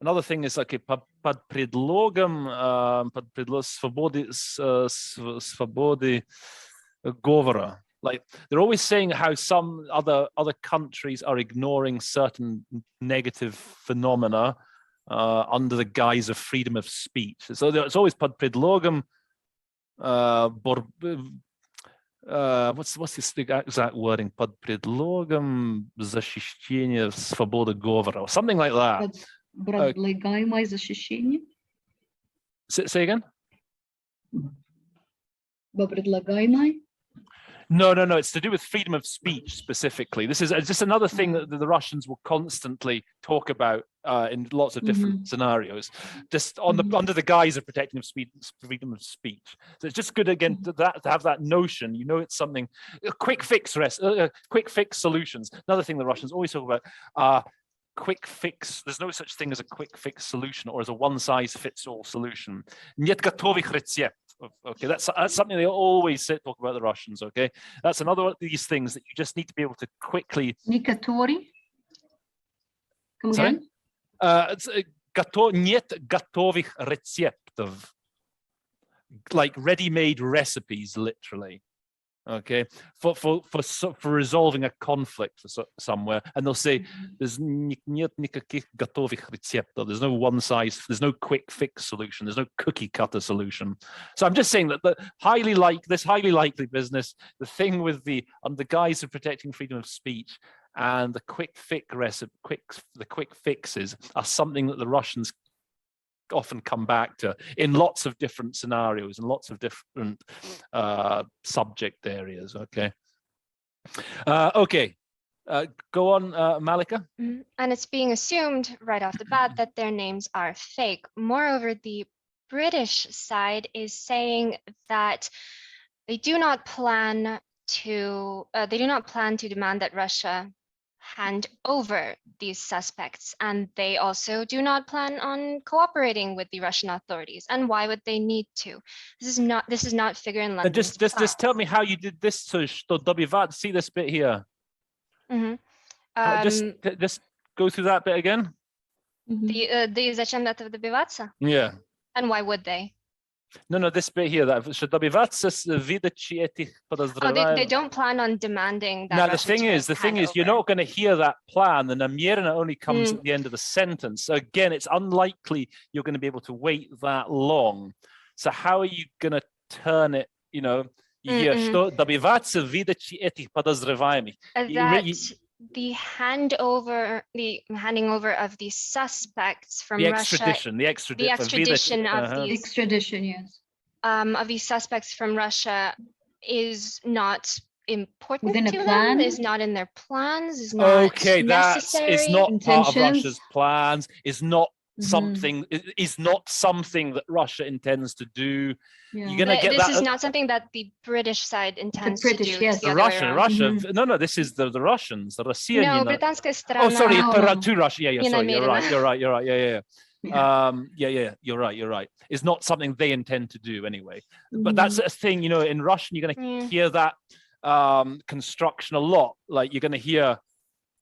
Another thing is like под предлогом свободы говора. Like they're always saying how some other countries are ignoring certain negative phenomena under the guise of freedom of speech. So it's always под предлогом what's the exact wording? Под предлогом защищения свободы говора, or something like that. Предлагаемое защищение? Say again? Предлагаемое? No. It's to do with freedom of speech specifically. This is just another thing that the Russians will constantly talk about in lots of different scenarios, just under the guise of protecting freedom of speech. So it's just good again to have that notion. You know, it's something. Quick fix solutions. Another thing the Russians always talk about. Quick fix. There's no such thing as a quick fix solution or as a one-size-fits-all solution. Нет готовых рецептов. Okay, that's something they always talk about, the Russians. Okay, that's another one of these things that you just need to be able to quickly. Никакой. Come Sorry? again? Нет готовых рецептов. Like ready-made recipes, literally. Okay, for resolving a conflict somewhere, and they'll say there's нет никаких готовых рецептов. There's no one size. There's no quick fix solution. There's no cookie cutter solution. So I'm just saying that the highly likely business, the thing with the guise of protecting freedom of speech, and the quick fixes are something that the Russians often come back to in lots of different scenarios and lots of different subject areas. Okay. Go on, Malika. And it's being assumed right off the bat that their names are fake. Moreover, the British side is saying that they do not plan to demand that Russia hand over these suspects, and they also do not plan on cooperating with the Russian authorities. And why would they need to? This is not figure in London's Just tell me how you did this. So see this bit here. Just go through that bit again. Зачем этого добиваться? Yeah. And why would they? No, this bit here. Что добиваться выдачи этих подозреваемых. They don't plan on demanding that. Now the thing is, you're not going to hear that plan. The намеренно only comes at the end of the sentence. So again, it's unlikely you're going to be able to wait that long. So how are you going to turn it? You know, you hear что добиваться выдачи этих подозреваемых. The handing over of the suspects from Russia. The extradition of these. Extradition, yes. Of these suspects from Russia is not important Within to a plan? them, is not in their plans, is not necessary. It's not part of Intentions? Russia's plans, is not something that Russia intends to do. Yeah. You're gonna get this that. is not something that the British side intends to do. Yes. It's the other way Russia. around. No, this is the Russians. The Россия. No, британская страна. Oh, sorry, No. to Russia. Yeah, sorry, you're right. Yeah. You're right. It's not something they intend to do anyway. But that's a thing, you know, in Russian, you're going to hear that construction a lot. Like you're going to hear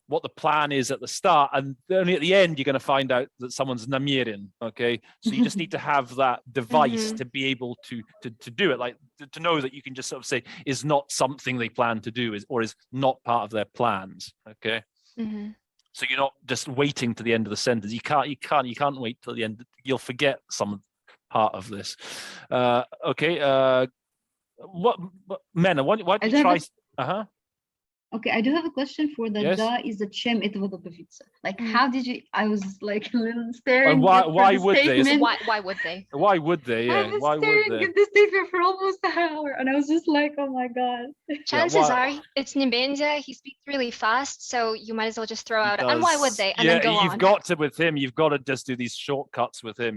what the plan is at the start, and only at the end you're going to find out that someone's намерен. Okay, so you just need to have that device to be able to do it, like to know that you can just sort of say is not something they plan to do, or is not part of their plans. Okay. So you're not just waiting to the end of the sentence. You can't wait till the end. You'll forget some part of this. Okay. What Mena? Why don't you try? Okay, I do have a question for the Yes. da is the czym it would be. Like, Mm. how did you? I was like a little staring. why- at why the would they? It's- statement. Why would they? Why would they? I Yeah, was why would staring they? at the statement for almost an hour, and I was just like, "Oh my god!" Chances why- are it's Nibenza. He speaks really fast, so you might as well just throw He out, and why would does. they? And Yeah, then go you've on. got to with him. You've got to just do these shortcuts with him.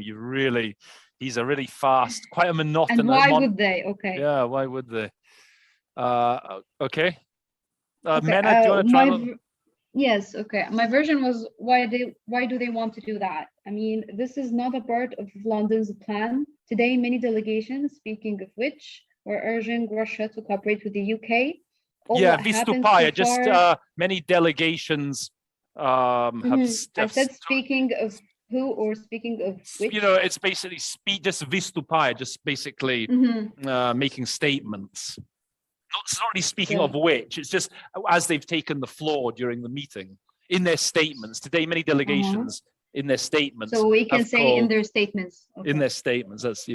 He's a really fast, quite a monotonous. And why would they? Okay. Yeah, why would they? Okay. Okay, Mena, do you want to try? Yes, okay. My version was why do they want to do that? I mean, this is not a part of London's plan. Today, many delegations, speaking of which, were urging Russia to cooperate with the UK. All Yeah, what happened Vistupaya. so Just far- many delegations have. I said speaking of who or speaking of which. You know, it's basically just Vistupaya, just basically making statements. It's not really speaking of which. It's just as they've taken the floor during the meeting in their statements today. Many delegations in their statements. So we can have say in called- their statements. Okay. in their statements. That's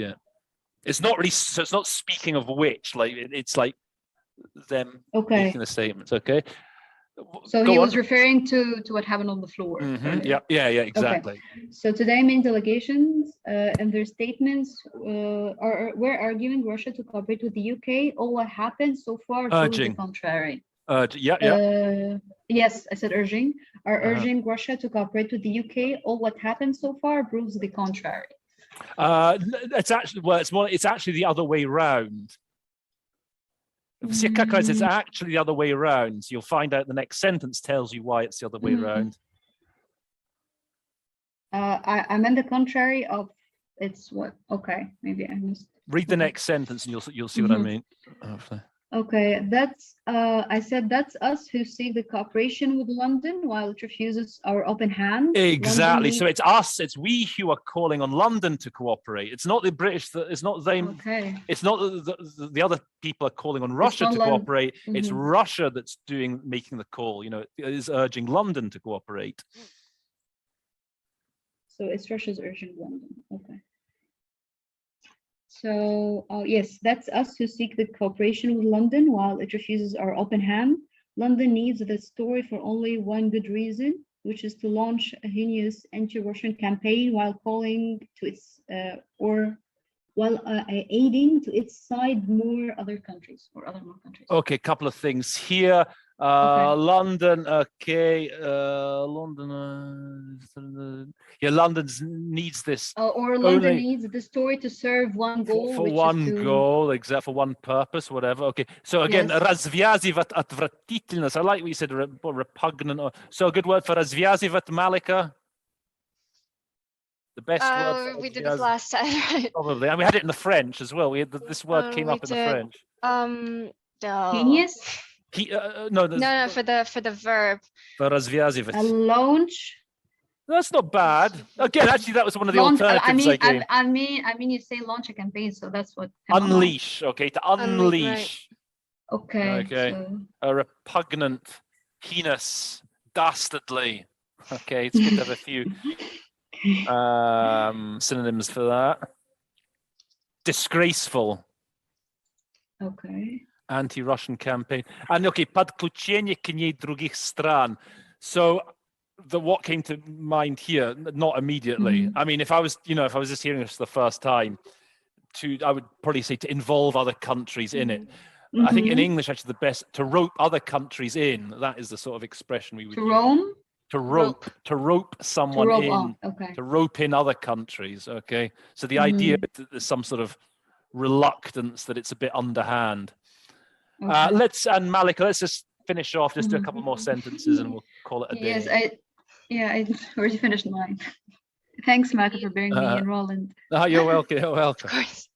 It's not really. So it's not speaking of which. Like it's like them making the statements. Okay. So Go he was on. referring to what happened on the floor. Mhm, Yeah. Exactly. Okay. So today, main delegations and their statements were arguing Russia to cooperate with the UK. All what happened so far proves the Urging. contrary. Yeah. Yes, I said urging. Are urging Russia to cooperate with the UK. All what happened so far proves the contrary. It's actually it's actually the other way round. It's actually the other way around. So you'll find out the next sentence tells you why it's the other way around. I meant the contrary of it's what? Okay, maybe I missed. Read the next sentence and you'll see what I mean. Hopefully. Okay, that's I said that's us who seek the cooperation with London while it refuses our open hand. Exactly. London So it's us, it's we who are calling on London to cooperate. It's not the British, it's not them. Okay. It's not the other people are calling on Russia to cooperate. It's Russia that's making the call. You know, it is urging London to cooperate. So it's Russia's urging London. Okay. So yes, that's us who seek the cooperation with London while it refuses our open hand. London needs the story for only one good reason, which is to launch a heinous anti-Russian campaign while calling to its aiding to its side more other countries. Okay, a couple of things here. London, London. London needs this. Or London needs the story to serve one goal. For which one is to... goal, exactly, for one purpose, whatever. Okay, so again, развязывать отвратительность. I like what you said, repugnant. So a good word for развязывать, Malika? The best word for We did this last time, right? probably. And we had it in the French as well. We had this word came up in the French. Genius? No, for the verb. For развязывать. A launch. That's not bad. Again, actually, that was one of the alternatives I gave. I mean, you say launch a campaign, so that's what. Unleash. Okay, to unleash. Okay. Okay. So... A repugnant, heinous, dastardly. Okay, it's good to have a few synonyms for that. Disgraceful. Okay. Anti-Russian campaign. And okay, подключение к ней других стран. So what came to mind here, not immediately. I mean, if I was just hearing this for the first time, I would probably say to involve other countries in it. I think in English, actually, the best to rope other countries in. That is the sort of expression we would use. Roam? To rope someone to rope in. on. Okay. To rope in other countries. Okay. So the idea that there's some sort of reluctance that it's a bit underhand. Okay. And Malika, let's just finish off. Just do a couple more sentences, and we'll call it a day. I already finished mine. Thanks, Malika, for bearing me and Roland. You're welcome. You're welcome. Of course.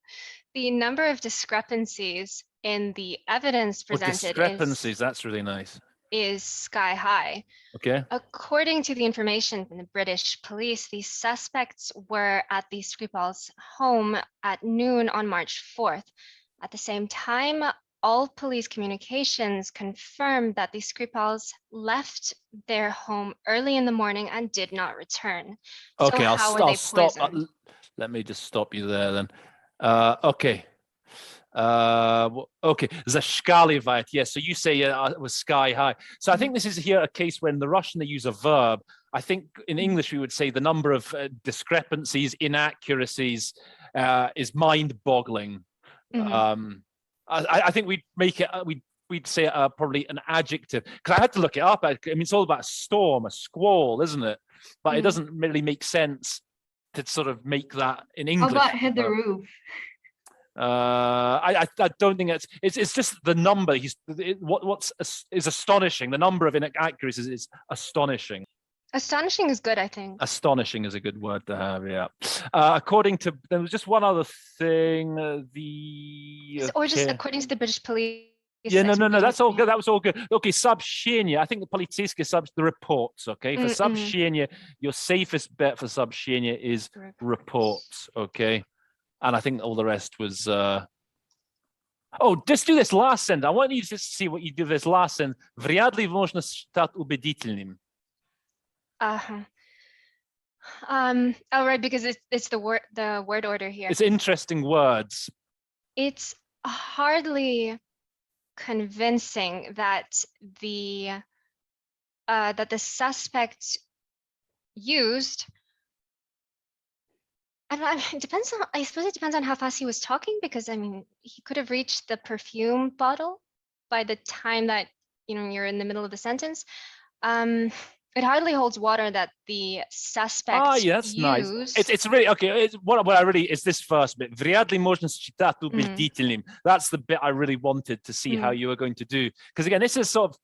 The number of discrepancies in the evidence presented that's really nice. is sky high. Okay. According to the information from the British police, the suspects were at the Skripal's home at noon on March 4th. At the same time, all police communications confirmed that the Skripals left their home early in the morning and did not return. Okay, so I'll stop. Let me just stop you there then. Okay. Okay, zashkalivat. Yes, so you say it was sky high. So I think this is here a case when the Russian, they use a verb. I think in English we would say the number of discrepancies, inaccuracies is mind-boggling. I think we'd make it, we'd say probably an adjective, because I had to look it up. I mean, it's all about a storm, a squall, isn't it? But it doesn't really make sense to sort of make that in English. How about hit the roof? I don't think it's just the number. What's is astonishing. The number of inaccuracies is astonishing. Astonishing is good, I think. Astonishing is a good word to have. Yeah. According to, there was just one other thing. Or just according to the British police. Yeah, no, that's all good. That was all good. Okay, сообщение. I think the полицейские the reports. Okay, for сообщение, your safest bet for сообщение is reports. Okay. And I think all the rest was. Oh, just do this last sentence. I want you to just see what you do this last sentence. Вряд ли можно считать убедительным. Oh, right, because it's the word order here. It's interesting words. It's hardly convincing that the suspect used. It depends on. I suppose it depends on how fast he was talking, because I mean, he could have reached the perfume bottle by the time that you're in the middle of the sentence. It hardly holds water that the suspect that's used. Nice. It's really okay. What I really is this first bit. Вряд ли можно считать убедительным. That's the bit I really wanted to see how you were going to do, because again, this is sort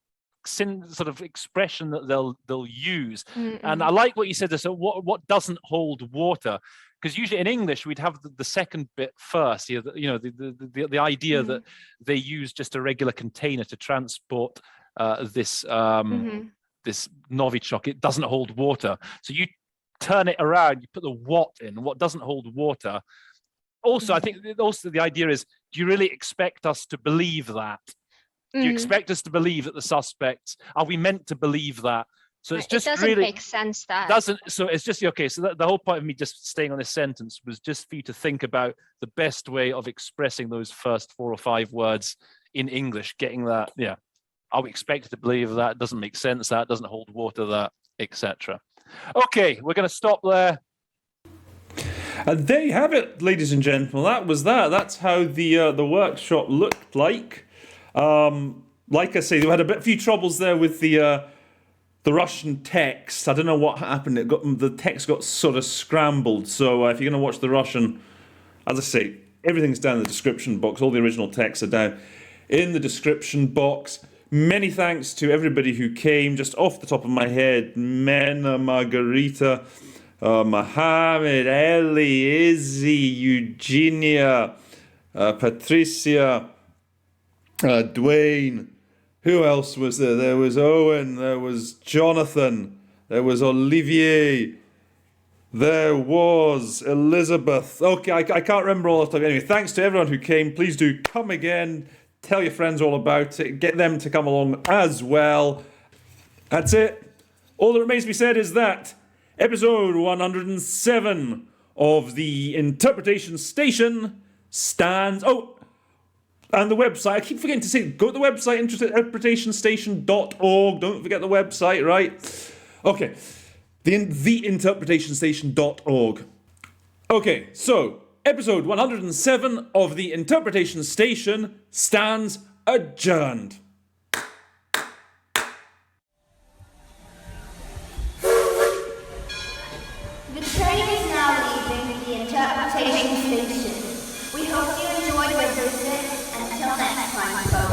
of expression that they'll use. And I like what you said. So what doesn't hold water? Because usually in English we'd have the second bit first. The idea that they use just a regular container to transport this this novichok. It doesn't hold water. So you turn it around. You put the what in. What doesn't hold water. Also, I think the idea is: do you really expect us to believe that? Do you expect us to believe that the suspects, are we meant to believe that? So it's just it doesn't really make sense that so it's just okay. So the whole point of me just staying on this sentence was just for you to think about the best way of expressing those first 4 or 5 words in English, getting that. Yeah, are we expected to believe that? Doesn't make sense. That doesn't hold water. That, etc. Okay, we're going to stop there. And there you have it, ladies and gentlemen. That was that. That's how the workshop looked like. Like I say, we had a few troubles there with the Russian text. I don't know what happened. The text got sort of scrambled. So if you're going to watch the Russian, as I say, everything's down in the description box. All the original texts are down in the description box. Many thanks to everybody who came. Just off the top of my head, Mena, Margarita, Mohammed, Ellie, Izzy, Eugenia, Patricia, Dwayne. Who else was there? There was Owen, there was Jonathan, there was Olivier, there was Elizabeth. Okay, I can't remember all the time. Anyway, thanks to everyone who came. Please do come again. Tell your friends all about it. Get them to come along as well. That's it. All that remains to be said is that episode 107 of the Interpretation Station stands... Oh! And the website, I keep forgetting to say, go to the website, interpretationstation.org. Don't forget the website, right? Okay, theinterpretationstation.org. Okay, so episode 107 of the Interpretation Station stands adjourned. The train is now leaving the Interpretation Station. We hope you enjoyed your visit. Until next time, folks.